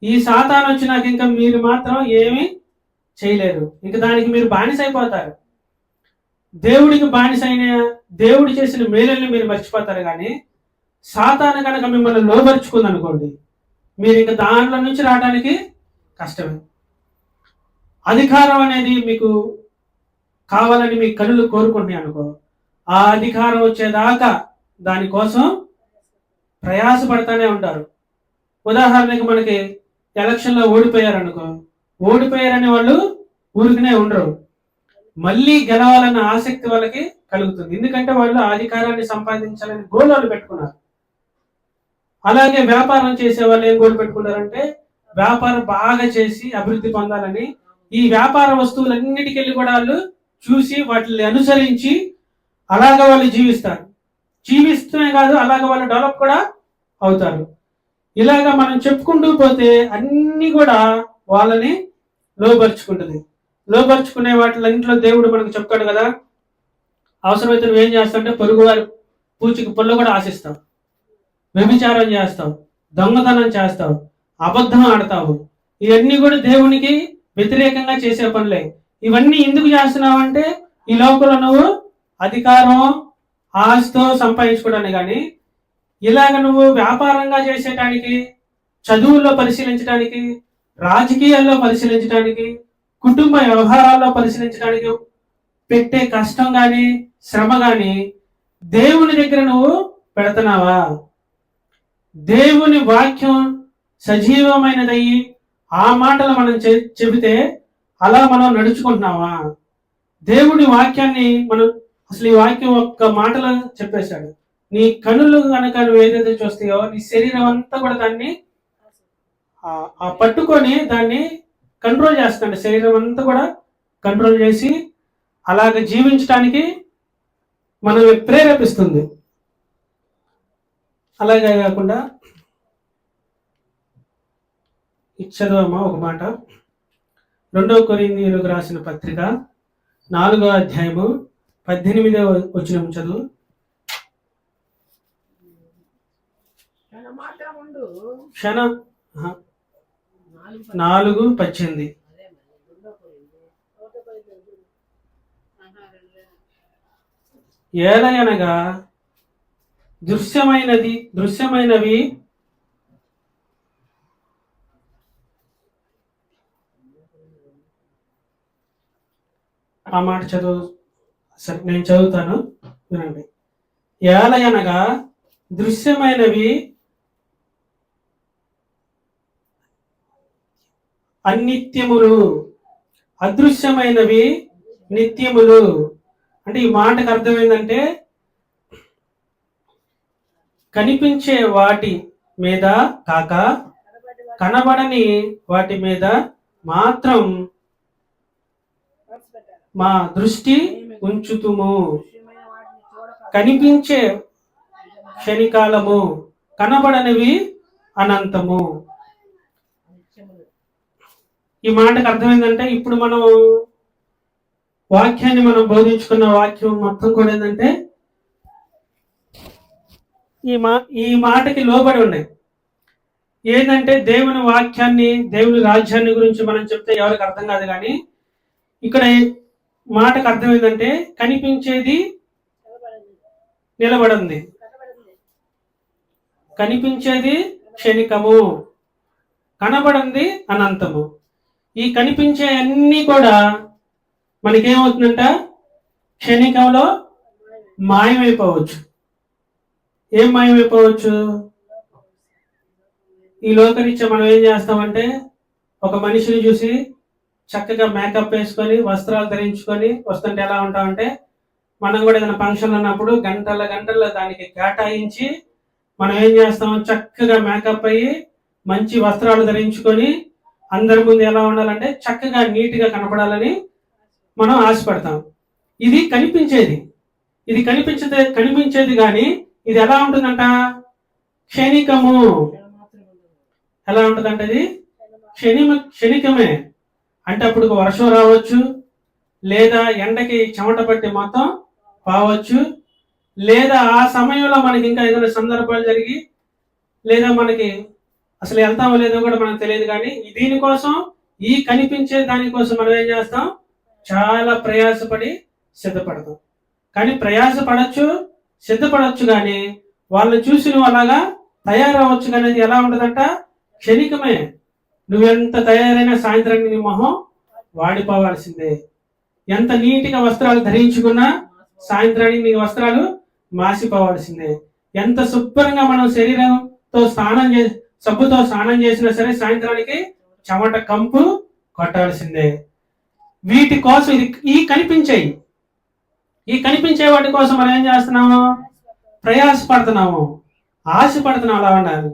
ఈ సాతాను వచ్చినాక ఇంకా మీరు మాత్రం ఏమీ చేయలేరు, ఇంకా దానికి మీరు బానిస అయిపోతారు. దేవుడికి బానిస అయిన దేవుడు చేసిన మేలుల్ని మీరు మర్చిపోతారు. కానీ సాతాను కనుక మిమ్మల్ని లోబరుచుకుంది అనుకోండి, మీరు ఇంకా దాంట్లో నుంచి రావడానికి కష్టమే. అధికారం అనేది మీకు కావాలని మీ కళ్ళు కోరుకుంటున్నాయి అనుకో, ఆ అధికారం వచ్చేదాకా దానికోసం ప్రయాసపడతానే ఉంటారు. ఉదాహరణకి మనకి ఎలక్షన్లో ఓడిపోయారనుకో, ఓడిపోయారని వాళ్ళు ఊరికనే ఉండరు, మళ్ళీ గెలవాలన్న ఆసక్తి వాళ్ళకి కలుగుతుంది. ఎందుకంటే వాళ్ళు అధికారాన్ని సంపాదించాలని గోల్ వాళ్ళు పెట్టుకున్నారు. అలాగే వ్యాపారం చేసే వాళ్ళు ఏం గోల్ పెట్టుకున్నారంటే, వ్యాపారం బాగా చేసి అభివృద్ధి పొందాలని. ఈ వ్యాపార వస్తువులన్నిటికెళ్ళి కూడా వాళ్ళు చూసి వాటిని అనుసరించి అలాగ వాళ్ళు జీవిస్తారు. జీవిస్తూనే కాదు, అలాగ వాళ్ళు డెవలప్ కూడా అవుతారు. ఇలాగ మనం చెప్పుకుంటూ పోతే అన్ని కూడా వాళ్ళని లోపరుచుకుంటుంది. లోపరుచుకునే వాటిలన్నింటిలో దేవుడు మనకు చెప్తాడు కదా, అవసరమైతే నువ్వు ఏం చేస్తావంటే పొరుగు వారి పూచికి పుల్ల కూడా ఆశిస్తావు, వ్యభిచారం చేస్తావు, దొంగతనం చేస్తావు, అబద్ధం ఆడతావు. ఇవన్నీ కూడా దేవునికి వ్యతిరేకంగా చేసే పనులే. ఇవన్నీ ఎందుకు చేస్తున్నావు అంటే ఈ లోకంలో నువ్వు అధికారం, ఆస్తితో సంపాదించుకోవడానికి. కానీ ఇలాగ నువ్వు వ్యాపారంగా చేసేటానికి, చదువుల్లో పరిశీలించడానికి, రాజకీయాల్లో పరిశీలించడానికి, కుటుంబ వ్యవహారాల్లో పరిశీలించడానికి పెట్టే కష్టం కానీ శ్రమ కానీ దేవుని దగ్గర నువ్వు పెడుతున్నావా? దేవుని వాక్యం సజీవమైనదయ్యి ఆ మాటలు మనం చెబితే అలా మనం నడుచుకుంటున్నావా? దేవుడి వాక్యాన్ని మనం అసలు ఈ వాక్యం ఒక్క మాటలో చెప్పేశాడు. నీ కనులు కనుక నువ్వు ఏదైతే చూస్తాయో నీ శరీరం అంతా కూడా దాన్ని పట్టుకొని దాన్ని కంట్రోల్ చేస్తాడు. శరీరం అంతా కూడా కంట్రోల్ చేసి అలాగ జీవించడానికి మనం ప్రేరేపిస్తుంది. అలాగే కాకుండా చదవమ్మా ఒక మాట. 2 కొరింథీయులకు రాసిన పత్రిక 4వ అధ్యాయము 18వ వచనం చదువు. క్షణం 4:18. ఏలయనగా దృశ్యమైనవి ఆ మాట చదువు. సరే నేను చదువుతాను, వినండి. ఏలయనగా దృశ్యమైనవి అనిత్యములు, అదృశ్యమైనవి నిత్యములు. అంటే ఈ మాటకు అర్థం ఏంటంటే, కనిపించే వాటి మీద కాక కనబడని వాటి మీద మాత్రం మా దృష్టి ఉంచుతుము. కనిపించే క్షణికాలము, కనబడనివి అనంతము. ఈ మాటకు అర్థం ఏంటంటే, ఇప్పుడు మనం వాక్యాన్ని మనం బోధించుకున్న వాక్యం మొత్తం కూడా ఏంటంటే ఈ మాటకి లోబడి ఉన్నాయి. ఏంటంటే దేవుని వాక్యాన్ని, దేవుని రాజ్యాన్ని గురించి మనం చెప్తే ఎవరికి అర్థం కాదు. కానీ ఇక్కడ మాటకు అర్థం ఏంటంటే, కనిపించేది నిలబడింది, కనిపించేది క్షణికము, కనబడింది అనంతము. ఈ కనిపించే అన్ని కూడా మనకేమవుతుందంట, క్షణికంలో మాయమైపోవచ్చు. ఏం మాయమైపోవచ్చు? ఈ లోకరీత్యా మనం ఏం చేస్తామంటే, ఒక మనిషిని చూసి చక్కగా మేకప్ వేసుకొని వస్త్రాలు ధరించుకొని వస్తుంటే ఎలా ఉంటామంటే, మనం కూడా ఏదైనా ఫంక్షన్ అన్నప్పుడు గంటల దానికి కేటాయించి మనం ఏం చేస్తాం, చక్కగా మేకప్ అయ్యి మంచి వస్త్రాలు ధరించుకొని అందరి ముందు ఎలా ఉండాలంటే చక్కగా నీట్గా కనపడాలని మనం ఆశపడతాం. ఇది కనిపించేది. ఇది కనిపించేది కానీ ఇది ఎలా ఉంటుందంట, క్షణికము. ఎలా ఉంటుందంటే అది క్షణికమే. అంటే అప్పుడు వర్షం రావచ్చు, లేదా ఎండకి చెమట పట్టి మొత్తం పావచ్చు, లేదా ఆ సమయంలో మనకి ఇంకా ఏదైనా సందర్భాలు జరిగి, లేదా మనకి అసలు వెళ్తామో లేదో కూడా మనకు తెలియదు. కానీ దీనికోసం, ఈ కనిపించే దానికోసం మనం ఏం చేస్తాం, చాలా ప్రయాసపడి సిద్ధపడతాం. కానీ ప్రయాసపడచ్చు, సిద్ధపడచ్చు, కానీ వాళ్ళని చూసి నువ్వు అలాగా తయారవచ్చు. కానీ అది ఎలా ఉంటుందంట, క్షణికమే. నువ్వెంత తయారైనా సాయంత్రానికి నీ మొహం వాడిపోవాల్సిందే. ఎంత నీటిగా వస్త్రాలు ధరించుకున్నా సాయంత్రానికి నీ వస్త్రాలు మాసిపోవాల్సిందే. ఎంత శుభ్రంగా మనం శరీరంతో సబ్బుతో స్నానం చేసినా సరే సాయంత్రానికి చెమట కంపు కొట్టాల్సిందే. వీటి కోసం ఈ కనిపించే వాటి కోసం మనం ఏం చేస్తున్నాము, ప్రయాసపడుతున్నాము, ఆశపడుతున్నాం అలా ఉండాలి.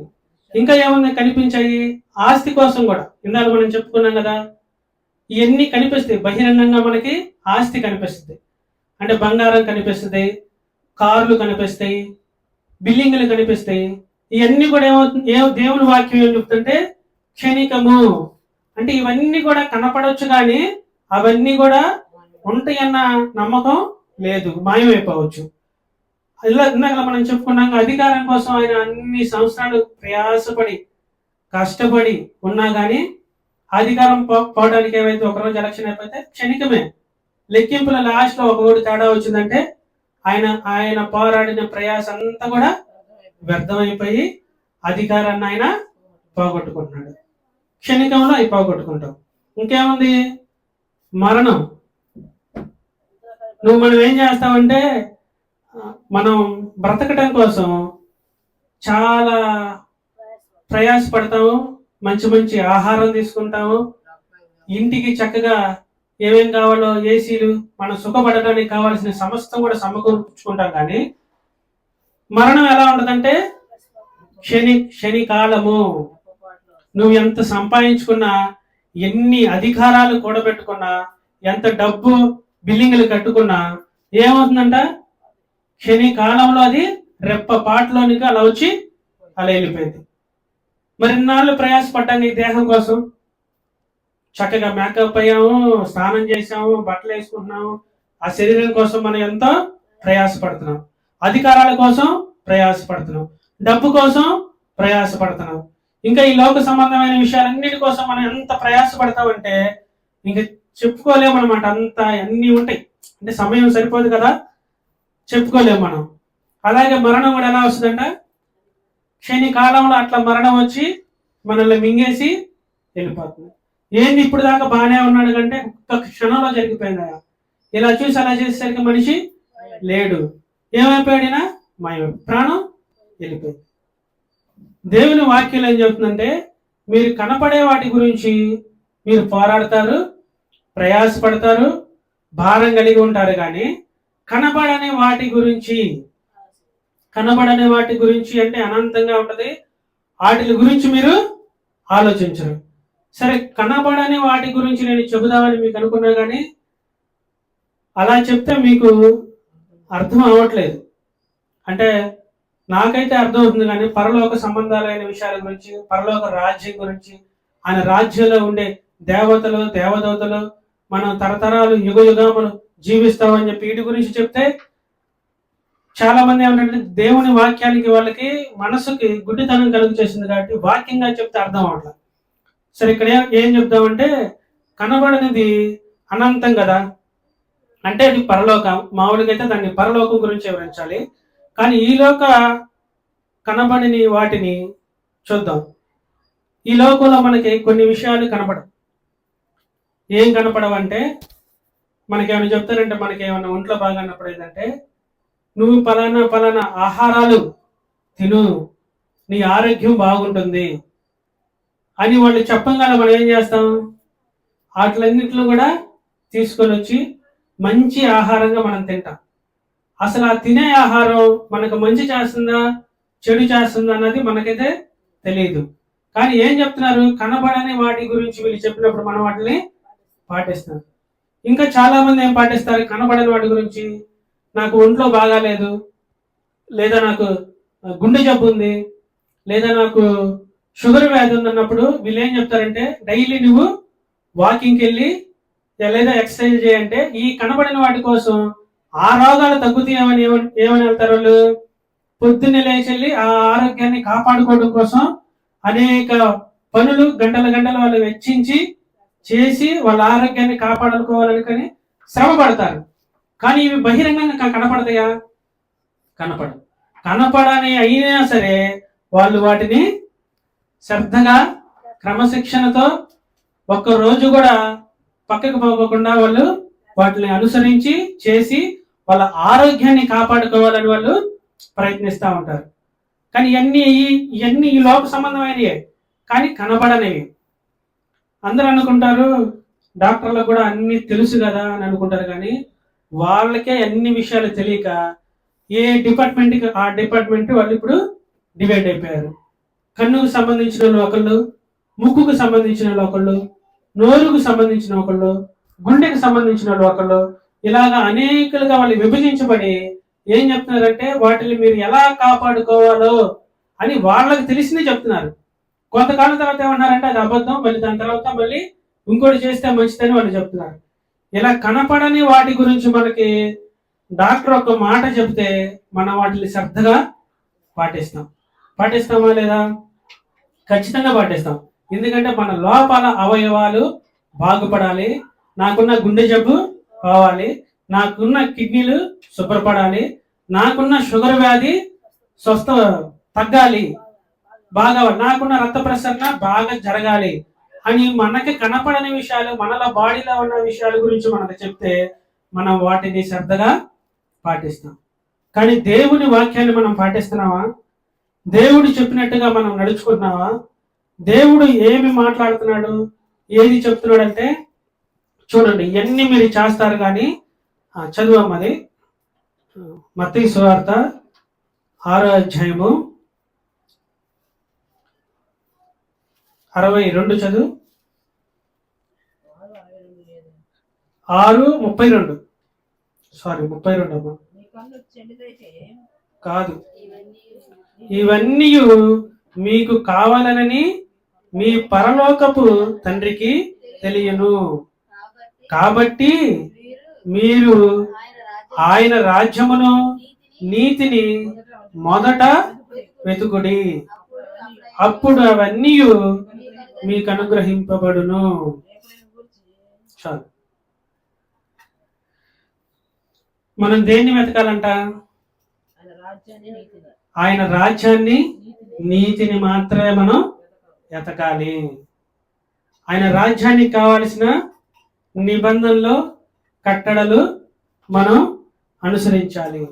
ఇంకా ఏముంది, కనిపించాయి ఆస్తి కోసం కూడా. ఇందాక మనం చెప్పుకున్నాం కదా, ఇవన్నీ కనిపిస్తాయి. బహిరంగంగా మనకి ఆస్తి కనిపిస్తుంది. అంటే బంగారం కనిపిస్తుంది, కార్లు కనిపిస్తాయి, బిల్డింగ్లు కనిపిస్తాయి. ఇవన్నీ కూడా ఏమవుతుంది, దేవుని వాక్యం ఏం చెప్తుంటే క్షణికము. అంటే ఇవన్నీ కూడా కనపడవచ్చు, కానీ అవన్నీ కూడా ఉంటాయన్న నమ్మకం లేదు, మాయమైపోవచ్చు. ఇలా ఇందాక మనం చెప్పుకున్నాక అధికారం కోసం ఆయన అన్ని సంవత్సరాలు ప్రయాసపడి కష్టపడి ఉన్నా కానీ అధికారం పోవడానికి ఏవైతే ఒకరోజు ఎలక్షన్ అయిపోతే క్షణికమే. లెక్కింపుల లాస్ట్ లో ఒక ఓటు తేడా వచ్చిందంటే ఆయన పోరాడిన ప్రయాస అంతా కూడా వ్యర్థమైపోయి అధికారాన్ని ఆయన పోగొట్టుకుంటున్నాడు. క్షణికంలో అవి పోగొట్టుకుంటాం. ఇంకేముంది, మరణం. మనం ఏం చేస్తామంటే, మనం బ్రతకటం కోసం చాలా ప్రయాసపడతాము, మంచి ఆహారం తీసుకుంటాము, ఇంటికి చక్కగా ఏమేం కావాలో ఏసీలు, మనం సుఖపడటానికి కావాల్సిన సమస్తం కూడా సమకూర్చుకుంటాం. కానీ మరణం ఎలా ఉంటుందంటే క్షణికాలము. నువ్వు ఎంత సంపాదించుకున్నా, ఎన్ని అధికారాలు కూడబెట్టుకున్నా, ఎంత డబ్బు బిల్డింగ్లు కట్టుకున్నా ఏమవుతుందంట, క్షణికాలంలో అది రెప్పపాటులోనికి అలా వచ్చి అలా వెళ్ళిపోయింది. మరి ఇన్నాళ్ళు ప్రయాసపడ్డాం ఈ దేహం కోసం, చక్కగా మేకప్ అయ్యాము, స్నానం చేసాము, బట్టలు వేసుకుంటున్నాము. ఆ శరీరం కోసం మనం ఎంతో ప్రయాసపడుతున్నాం. అధికారాల కోసం ప్రయాసపడుతున్నాం, డబ్బు కోసం ప్రయాసపడుతున్నాం, ఇంకా ఈ లోక సంబంధమైన విషయాలన్నిటి కోసం మనం ఎంత ప్రయాసపడతామంటే ఇంకా చెప్పుకోలేము అనమాట. అంత అన్నీ ఉంటాయి, అంటే సమయం సరిపోదు కదా, చెప్పుకోలేము మనం. అలాగే మరణం కూడా ఎలా వస్తుందంట, క్షణి కాలంలో అట్లా మరణం వచ్చి మనల్ని మింగేసి వెళ్ళిపోతుంది. ఏంది ఇప్పుడు దాకా బాగానే ఉన్నాడు కంటే ఒక్క క్షణంలో జరిగిపోయిందా. ఇలా చూసి అలా చేసేసరికి మనిషి లేడు, ఏమైపోయాడినా మాయం, ప్రాణం వెళ్ళిపోయింది. దేవుని వాక్యం ఏం చెప్తుందంటే, మీరు కనపడే వాటి గురించి మీరు పోరాడతారు, ప్రయాసపడతారు, భారం కలిగి ఉంటారు, కానీ కనబడని వాటి గురించి, కనబడని వాటి గురించి అంటే అనంతంగా ఉంటది, వాటి గురించి మీరు ఆలోచించరు. సరే, కనబడని వాటి గురించి నేను చెబుదామని మీకు అనుకున్నా, కానీ అలా చెప్తే మీకు అర్థం అవ్వట్లేదు. అంటే నాకైతే అర్థం అవుతుంది, కానీ పరలోక సంబంధాలైన విషయాల గురించి, పరలోక రాజ్యం గురించి, ఆయన రాజ్యంలో ఉండే దేవతలు, దేవదూతలు, మనం తరతరాలు యుగ యుగములు జీవిస్తామని చెప్పి వీటి గురించి చెప్తే చాలా మంది ఏమంటే దేవుని వాక్యానికి వాళ్ళకి మనసుకి గుడ్డితనం కలుగు చేసింది, కాబట్టి వాక్యంగా చెప్తే అర్థం అవట్లేదు. సరే, ఇక్కడ ఏం చెప్తామంటే, కనబడనిది అనంతం కదా, అంటే అది పరలోకం. మామూలుగా అయితే దాన్ని పరలోకం గురించి వివరించాలి, కానీ ఈలోక కనబడని వాటిని చూద్దాం. ఈ లోకంలో మనకి కొన్ని విషయాలు కనపడవు. ఏం కనపడవంటే, మనకేమైనా చెప్తారంటే, మనకేమైనా ఒంట్లో బాగా అన్నప్పుడు ఏంటంటే, నువ్వు పలానా పలానా ఆహారాలు తిను, నీ ఆరోగ్యం బాగుంటుంది అని వాళ్ళు చెప్పగానే మనం ఏం చేస్తాం, వాటిలన్నింటిలో కూడా తీసుకొని వచ్చి మంచి ఆహారంగా మనం తింటాం. అసలు ఆ తినే ఆహారం మనకు మంచి చేస్తుందా చెడు చేస్తుందా అన్నది మనకైతే తెలియదు. కానీ ఏం చెప్తున్నారు, కనబడని వాటి గురించి వీళ్ళు చెప్పినప్పుడు మనం వాటిని పాటిస్తాం. ఇంకా చాలా మంది ఏం పాటిస్తారు, కనబడని వాటి గురించి, నాకు ఒంట్లో బాగాలేదు, లేదా నాకు గుండె జబ్బు ఉంది, లేదా నాకు షుగర్ వ్యాధి ఉందన్నప్పుడు వీళ్ళు ఏం చెప్తారంటే, డైలీ నువ్వు వాకింగ్కి వెళ్ళి లేదా ఎక్సర్సైజ్ చేయంటే ఈ కనబడిన వాటి కోసం ఆ రోగాలు తగ్గుతాయని ఏమని వెళ్తారు వాళ్ళు. పొద్దున్నే లేచెళ్ళి ఆ ఆరోగ్యాన్ని కాపాడుకోవడం కోసం అనేక పనులు గంటల గంటలు వాళ్ళు వెచ్చించి చేసి వాళ్ళ ఆరోగ్యాన్ని కాపాడుకోవాలనుకొని శ్రమ పడతారు. కానీ ఇవి బహిరంగంగా కనపడతాయా? కనపడని అయినా సరే వాళ్ళు వాటిని శ్రద్ధగా క్రమశిక్షణతో ఒక్క రోజు కూడా పక్కకు పోకుండా వాళ్ళు వాటిని అనుసరించి చేసి వాళ్ళ ఆరోగ్యాన్ని కాపాడుకోవాలని వాళ్ళు ప్రయత్నిస్తూ ఉంటారు. కానీ ఇవన్నీ ఈ లోక సంబంధమైనవే, కానీ కనబడనివి. అందరూ అనుకుంటారు డాక్టర్లకు కూడా అన్ని తెలుసు కదా అని అనుకుంటారు, కానీ వాళ్ళకే అన్ని విషయాలు తెలియక ఏ డిపార్ట్మెంట్కి ఆ డిపార్ట్మెంట్ వాళ్ళు ఇప్పుడు డివైడ్ అయిపోయారు. కన్నుకు సంబంధించిన వాళ్ళు ఒకళ్ళు, ముక్కుకు సంబంధించిన వాళ్ళు ఒకళ్ళు, నోరుకు సంబంధించిన ఒకళ్ళు, గుండెకు సంబంధించిన వాళ్ళు ఒకళ్ళు, ఇలాగా అనేకలుగా వాళ్ళు విభజించబడి ఏం చెప్తున్నారంటే వాటిని మీరు ఎలా కాపాడుకోవాలో అని వాళ్ళకి తెలిసిందే చెప్తున్నారు. కొంతకాలం తర్వాత ఏమన్నారంటే అది అబద్ధం, మళ్ళీ దాని తర్వాత మళ్ళీ ఇంకోటి చేస్తే మంచిదని వాళ్ళు చెప్తున్నారు. ఇలా కనపడని వాటి గురించి మనకి డాక్టర్ ఒక మాట చెప్తే మనం వాటిని శ్రద్ధగా పాటిస్తామా లేదా? ఖచ్చితంగా పాటిస్తాం. ఎందుకంటే మన లోపల అవయవాలు బాగుపడాలి, నాకున్న గుండె జబ్బు పోవాలి, నాకున్న కిడ్నీలు శుభ్రపడాలి, నాకున్న షుగర్ వ్యాధి తగ్గాలి, బాగా నాకున్న రక్త ప్రసరణ బాగా జరగాలి అని మనకి కనపడని విషయాలు, మనలో బాడీలో ఉన్న విషయాల గురించి మనకు చెప్తే మనం వాటిని శ్రద్ధగా పాటిస్తాం. కానీ దేవుని వాక్యాన్ని మనం పాటిస్తున్నావా? దేవుడు చెప్పినట్టుగా మనం నడుచుకుంటున్నావా? దేవుడు ఏమి మాట్లాడుతున్నాడు, ఏది చెప్తున్నాడు అంటే చూడండి. ఇవన్నీ మీరు చేస్తారు, కానీ చదువమ్మది మత్తయి సువార్త 6వ అధ్యాయము 62 చదువు. 6:32 సారీ 32 అమ్మా, కాదు. ఇవన్నీ మీకు కావాలనని మీ పరలోకపు తండ్రికి తెలియను. కాబట్టి మీరు ఆయన రాజ్యమును నీతిని మొదట వెతుకుడి, అప్పుడు అవన్నీ మీకు అనుగ్రహింపబడును. చాలు. మనం దేన్ని వెతకాలంట? ఆయన రాజ్యాన్ని, నీతిని మాత్రమే మనం వెతకాలి. ఆయన రాజ్యానికి కావలసిన నిబంధనలు, కట్టడలు మనం అనుసరించాలి.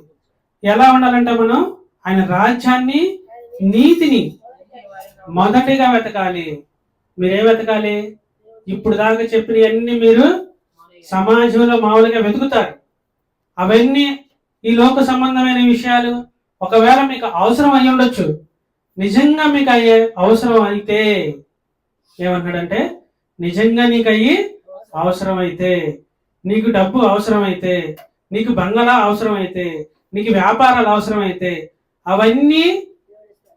ఎలా ఉండాలంటే మనం ఆయన రాజ్యాన్ని, నీతిని మొదటిగా వెతకాలి. మీరేం వెతకాలి? ఇప్పుడు దాకా చెప్పినవన్నీ మీరు సమాజంలో మామూలుగా వెతుకుతారు. అవన్నీ ఈ లోక సంబంధమైన విషయాలు ఒకవేళ మీకు అవసరం అయి ఉండొచ్చు. నిజంగా మీకు అయ్యే అవసరం అయితే ఏమన్నాడంటే, నిజంగా నీకు అయ్యి అవసరం అయితే, నీకు డబ్బు అవసరం అయితే, నీకు బంగళా అవసరం అయితే, నీకు వ్యాపారాలు అవసరం అయితే అవన్నీ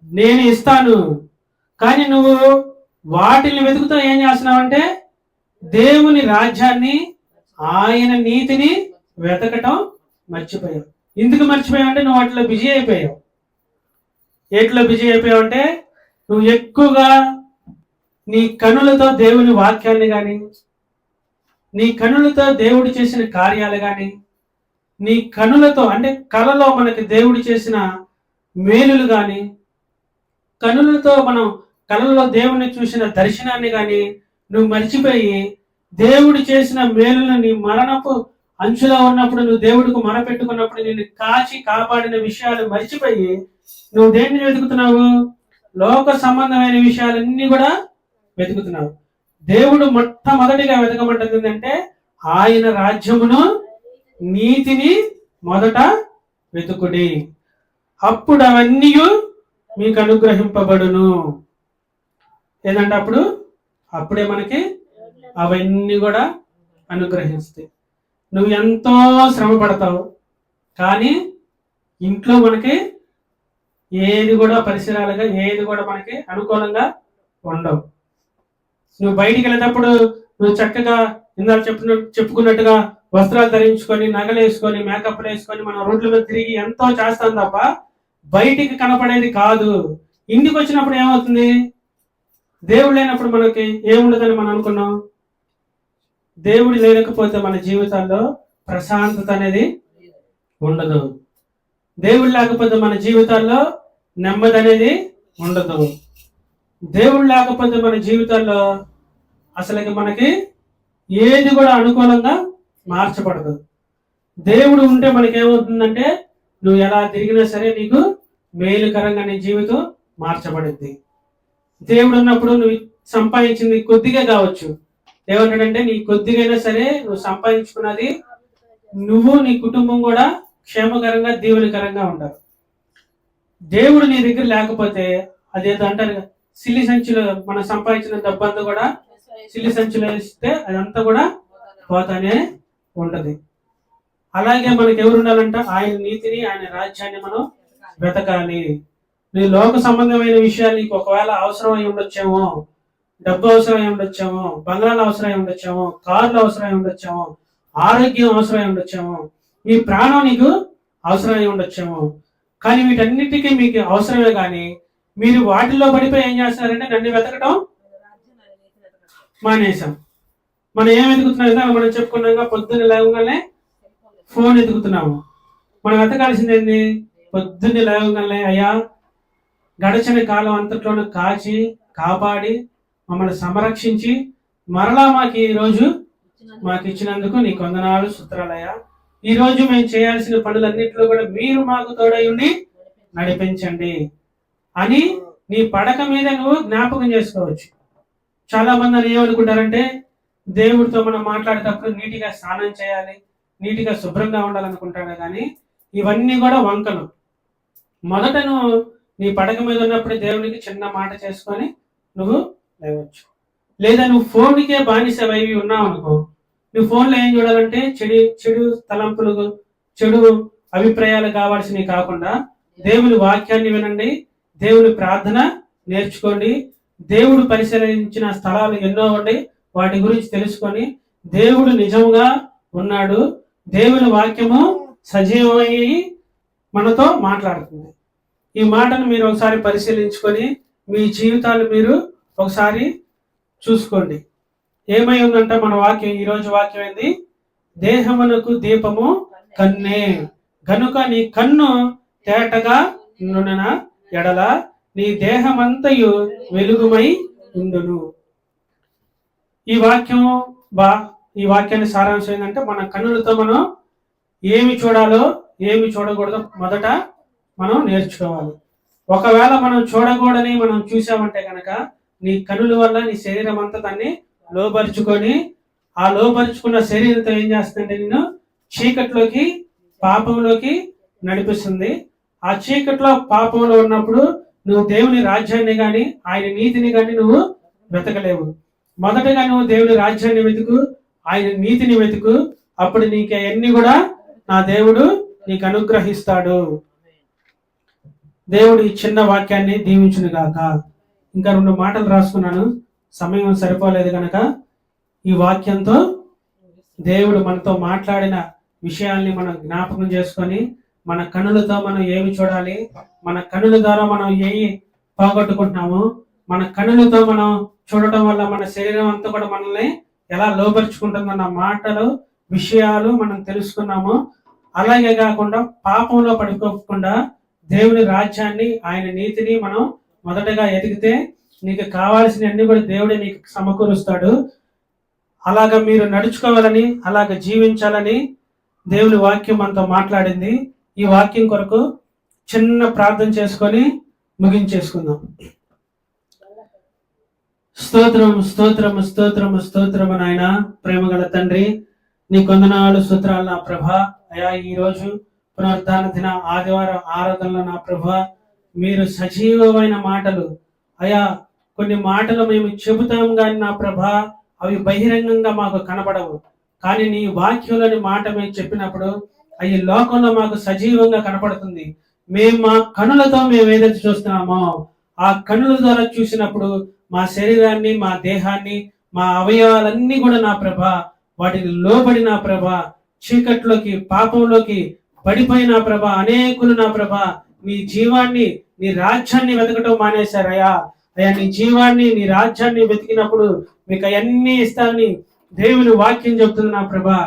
నేను ఇస్తాను. కానీ నువ్వు వాటిని వెతుకుతూ ఏం చేస్తున్నావంటే దేవుని రాజ్యాన్ని, ఆయన నీతిని వెతకటం మర్చిపోయావు. ఎందుకు మర్చిపోయావు అంటే నువ్వు వాటిలో బిజీ అయిపోయావు. ఎట్లా బిజీ అయిపోయావు అంటే నువ్వు ఎక్కువగా నీ కనులతో దేవుని వాక్యాన్ని కానీ, నీ కనులతో దేవుడు చేసిన కార్యాలు కానీ, నీ కనులతో అంటే కలలో మనకి దేవుడు చేసిన మేలులు కానీ, కనులతో మనం కళలో దేవుణ్ణి చూసిన దర్శనాన్ని కానీ నువ్వు మర్చిపోయి దేవుడు చేసిన మేలును నీ మరణపు అంచులో ఉన్నప్పుడు నువ్వు దేవుడికి మొరపెట్టుకున్నప్పుడు నిన్ను కాచి కాపాడిన విషయాలు మర్చిపోయి నువ్వు దేన్ని వెతుకుతున్నావు? లోక సంబంధమైన విషయాలన్నీ కూడా వెతుకుతున్నావు. దేవుడు మొట్టమొదటిగా వెతకమంటుంది ఏంటంటే ఆయన రాజ్యమును, నీతిని మొదట వెతుకుడి, అప్పుడు అవన్నీ మీకు అనుగ్రహింపబడును. ఏదంటే అప్పుడే మనకి అవన్నీ కూడా అనుగ్రహిస్తాయి. నువ్వు ఎంతో శ్రమ పడతావు, కానీ ఇంట్లో మనకి ఏది కూడా పరిసరాలుగా ఏది కూడా మనకి అనుకూలంగా ఉండవు. నువ్వు బయటికి వెళ్ళేటప్పుడు నువ్వు చక్కగా ఇందాక చెప్పుకున్నట్టుగా వస్త్రాలు ధరించుకొని, నగలు వేసుకొని, మేకప్లు వేసుకొని మనం రోడ్ల మీద తిరిగి ఎంతో చేస్తాం తప్ప బయటికి కనపడేది కాదు. ఇంటికి వచ్చినప్పుడు ఏమవుతుంది? దేవుడు లేనప్పుడు మనకి ఏముండదని మనం అనుకున్నాం. దేవుడు లేకపోతే మన జీవితాల్లో ప్రశాంతత అనేది ఉండదు. దేవుడు లేకపోతే మన జీవితాల్లో నెమ్మది అనేది ఉండదు. దేవుడు లేకపోతే మన జీవితాల్లో అసలుకి మనకి ఏది కూడా అనుకూలంగా మార్చబడదు. దేవుడు ఉంటే మనకేమవుతుందంటే నువ్వు ఎలా తిరిగినా సరే నీకు మేలుకరంగా నీ జీవితం మార్చబడింది. దేవుడు ఉన్నప్పుడు నువ్వు సంపాదించింది కొద్దిగా కావచ్చు. ఏమంటాడంటే నీ కొద్దిగైనా సరే నువ్వు సంపాదించుకున్నది నువ్వు నీ కుటుంబం కూడా క్షేమకరంగా, దీవెనకరంగా ఉంటారు. దేవుడు నీ దగ్గర లేకపోతే అదేదో అంటారు, సిల్లి సంచులో మనం సంపాదించిన డబ్బంతా కూడా సిల్లి సంచులో ఇస్తే అదంతా కూడా పోతానే ఉంటది. అలాగే మనకి ఎవరు ఉండాలంట? ఆయన నీతిని, ఆయన రాజ్యాన్ని మనం వెతకాలి. నీ లోక సంబంధమైన విషయాలు నీకు ఒకవేళ అవసరం అయి ఉండొచ్చేమో, డబ్బు అవసరం అయి ఉండొచ్చేమో, బంగాళాలు అవసరం అయి ఉండొచ్చేమో, కార్లు అవసరం అయి ఉండొచ్చేమో, ఆరోగ్యం అవసరం అయి ఉండొచ్చేమో, మీ ప్రాణం నీకు అవసరం అయి ఉండొచ్చేమో. కానీ వీటన్నిటికీ మీకు అవసరమే. కానీ మీరు వాటిల్లో పడిపోయి ఏం చేస్తున్నారంటే నన్ను వెతకటం మానేశాం. మనం ఏం వెతుకుతున్నాం? మనం చెప్పుకున్నాక పొద్దున్న లేవగానే ఫోన్ ఎదుగుతున్నాము. మనం వెతకాల్సింది ఏంది? పొద్దున్నే లేవగానే అయ్యా గడచిన కాలం అంతట్లోనూ కాచి కాపాడి మమ్మల్ని సంరక్షించి మరలా మాకు ఈ రోజు మాకు ఇచ్చినందుకు నీకు వందనాలు, స్తోత్రాలయ్యా. ఈ రోజు మేము చేయాల్సిన పనులన్నింటిలో కూడా మీరు మాకు తోడై ఉండి నడిపించండి అని నీ పడక మీద నువ్వు జ్ఞాపకం చేసుకోవచ్చు. చాలా మంది అని ఏమనుకుంటారంటే దేవుడితో మనం మాట్లాడేటప్పుడు నీటిగా స్నానం చేయాలి, నీటిగా శుభ్రంగా ఉండాలనుకుంటాడు. కానీ ఇవన్నీ కూడా వంకలు. మొదట నువ్వు నీ పడక మీద ఉన్నప్పుడు దేవునికి చిన్న మాట చేసుకొని నువ్వు లేవచ్చు. లేదా నువ్వు ఫోన్కే బానిసవై ఉన్నావు అనుకో, నువ్వు ఫోన్లో ఏం చూడాలంటే చెడు తలంపులు, చెడు అభిప్రాయాలు కావాల్సినవి కాకుండా దేవుని వాక్యాన్ని వినండి, దేవుని ప్రార్థన నేర్చుకోండి. దేవుడు పరిశీలించిన స్థలాలు ఎన్నో ఉండి వాటి గురించి తెలుసుకొని దేవుడు నిజంగా ఉన్నాడు, దేవుని వాక్యము సజీవమై మనతో మాట్లాడుతుంది. ఈ మాటను మీరు ఒకసారి పరిశీలించుకొని మీ జీవితాలు మీరు ఒకసారి చూసుకోండి. ఏమై ఉందంటే మన వాక్యం, ఈరోజు వాక్యం ఏంది? దేహమునకు దీపము కన్నే, గనుక నీ కన్ను తేటగా నున్న ఎడల నీ దేహమంతయు వెలుగుమై ఉండును. ఈ వాక్యాన్ని సారాంశం ఏంటంటే, మన కన్నులతో మనం ఏమి చూడాలో ఏమి చూడకూడదో మొదట మనం నేర్చుకోవాలి. ఒకవేళ మనం చూడకూడని మనం చూసామంటే కనుక నీ కన్నుల వల్ల నీ శరీరం అంతా దాన్ని లోపరుచుకొని, ఆ లోపరుచుకున్న శరీరంతో ఏం చేస్తుందంటే నేను చీకట్లోకి, పాపంలోకి నడిపిస్తుంది. ఆ చీకట్లో, పాపంలో ఉన్నప్పుడు నువ్వు దేవుని రాజ్యాన్ని గాని ఆయన నీతిని గాని నువ్వు వెతకలేవు. మొదటగా నువ్వు దేవుని రాజ్యాన్ని వెతుకు, ఆయన నీతిని వెతుకు, అప్పుడు నీకు అవన్నీ కూడా నా దేవుడు నీకు అనుగ్రహిస్తాడు. దేవుడు ఈ చిన్న వాక్యాన్ని దీవించును గాక. ఇంకా 2 మాటలు రాసుకున్నాను, సమయం సరిపోలేదు కనుక ఈ వాక్యంతో దేవుడు మనతో మాట్లాడిన విషయాల్ని మనం జ్ఞాపకం చేసుకొని, మన కన్నులతో మనం ఏమి చూడాలి, మన కన్నుల ద్వారా మనం ఏమి పోగొట్టుకుంటున్నాము, మన కన్నులతో మనం చూడటం వల్ల మన శరీరం అంతా కూడా మనల్ని ఎలా లోపరుచుకుంటుందన్న మాటలు, విషయాలు మనం తెలుసుకున్నాము. అలాగే కాకుండా పాపంలో పడిపోకుండా దేవుని రాజ్యాన్ని, ఆయన నీతిని మనం మొదటగా ఎదిగితే నీకు కావాల్సిన అన్ని కూడా దేవుడే నీకు సమకూరుస్తాడు. అలాగ మీరు నడుచుకోవాలని, అలాగ జీవించాలని దేవుని వాక్యం మనతో మాట్లాడింది. ఈ వాక్యం కొరకు చిన్న ప్రార్థన చేసుకొని ముగించేసుకుందాం. స్తోత్రము స్తోత్రము స్తోత్రము స్తోత్రము నాయన, ప్రేమగల తండ్రి, నీ కొందనాలు స్తోత్రాలు నా ప్రభా. అయా ఈ రోజు పునరుద్ధాన దిన ఆదివారం ఆరాధనలో నా ప్రభా, మీరు సజీవమైన మాటలు అయా, కొన్ని మాటలు మేము చెబుతాం కానీ నా ప్రభా అవి బహిరంగంగా మాకు కనబడవు, కానీ నీ వాక్యంలోని మాట మేము చెప్పినప్పుడు అవి లోకంలో మాకు సజీవంగా కనపడుతుంది. మేము మా కనులతో మేము ఏదైతే చూస్తున్నామో ఆ కనుల ద్వారా చూసినప్పుడు మా శరీరాన్ని, మా దేహాన్ని, మా అవయవాలన్నీ కూడా నా ప్రభా వాటిని లోబడి నా ప్రభా చీకట్లోకి, పాపంలోకి పడిపోయిన ప్రభా అనేకులు నా ప్రభా నీ జీవాన్ని, నీ రాజ్యాన్ని వెతకటం మానేశారయ్యా. అయ్యా నీ జీవాన్ని, నీ రాజ్యాన్ని వెతికినప్పుడు మీకు అవన్నీ ఇస్తానని దేవుని వాక్యం చెప్తుంది నా ప్రభా.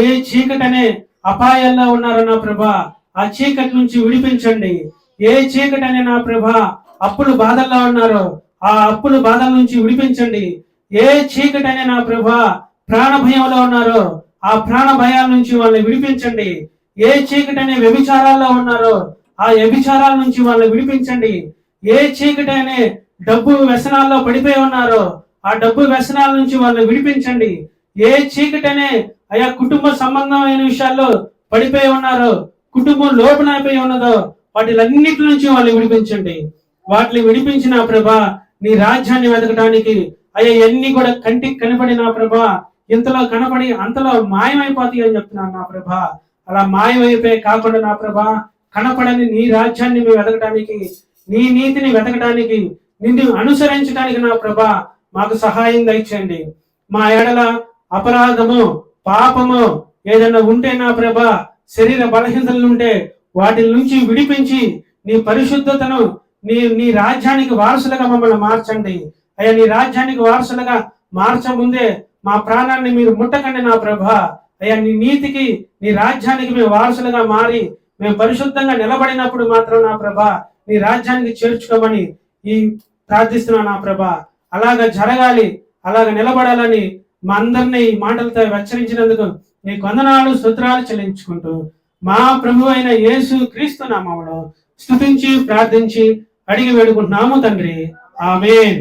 ఏ చీకటనే అపాయాల్లో ఉన్నారో నా ప్రభా ఆ చీకటి నుంచి విడిపించండి. ఏ చీకటి అనే నా ప్రభా అప్పులు బాధల్లో ఉన్నారో ఆ అప్పులు బాధల నుంచి విడిపించండి. ఏ చీకటి అనే నా ప్రభా ప్రాణ భయంలో ఉన్నారో ఆ ప్రాణ భయాల నుంచి వాళ్ళని విడిపించండి. ఏ చీకటి అనే వ్యభిచారాల్లో ఉన్నారో ఆ వ్యభిచారాల నుంచి వాళ్ళని విడిపించండి. ఏ చీకటి అనే డబ్బు వ్యసనాల్లో పడిపోయి ఉన్నారో ఆ డబ్బు వ్యసనాల నుంచి వాళ్ళని విడిపించండి. ఏ చీకటి అనే అయా కుటుంబ సంబంధమైన విషయాల్లో పడిపోయి ఉన్నారో, కుటుంబం లోపనైపోయి ఉన్నదో వాటిలన్నిటి నుంచి వాళ్ళని విడిపించండి. వాటిని విడిపించిన ప్రభా నీ రాజ్యాన్ని వెతకడానికి అయ్యా ఎన్ని కూడా కంటికి కనపడి నా ప్రభా ఇంతలో కనపడి అంతలో మాయమైపోతాయి అని చెప్తున్నాను నా ప్రభా. అలా మాయమైపోయి కాకుండా నా ప్రభా కనపడని నీ రాజ్యాన్ని మేము వెతకడానికి, నీ నీతిని వెతకడానికి, నిన్ను అనుసరించడానికి నా ప్రభా మాకు సహాయం దయచేయండి. మా ఎడల అపరాధము, పాపము ఏదైనా ఉంటే నా ప్రభా, శరీర బలహీనతలు ఉంటే వాటి నుంచి విడిపించి నీ పరిశుద్ధతను, నీ రాజ్యానికి వారసులుగా మమ్మల్ని మార్చండి. అయ్యా నీ రాజ్యానికి వారసులుగా మార్చముందే మా ప్రాణాన్ని మీరు ముట్టకండి నా ప్రభా. అయ్యా నీ నీతికి, నీ రాజ్యానికి మేము వారసులుగా మారి మేము పరిశుద్ధంగా నిలబడినప్పుడు మాత్రం నా ప్రభా నీ రాజ్యానికి చేర్చుకోమని ఈ ప్రార్థిస్తున్నాను నా ప్రభా. అలాగ జరగాలి, అలాగ నిలబడాలని మా అందరినీ ఈ మాటలతో హెచ్చరించినందుకు నీ వందనాలు స్తోత్రాలు చెల్లించుకుంటూ మా ప్రభు అయిన యేసు క్రీస్తు నామములో స్తుతించి ప్రార్థించి అడిగి వేడుకుంటున్నాము తండ్రి. ఆమేన్.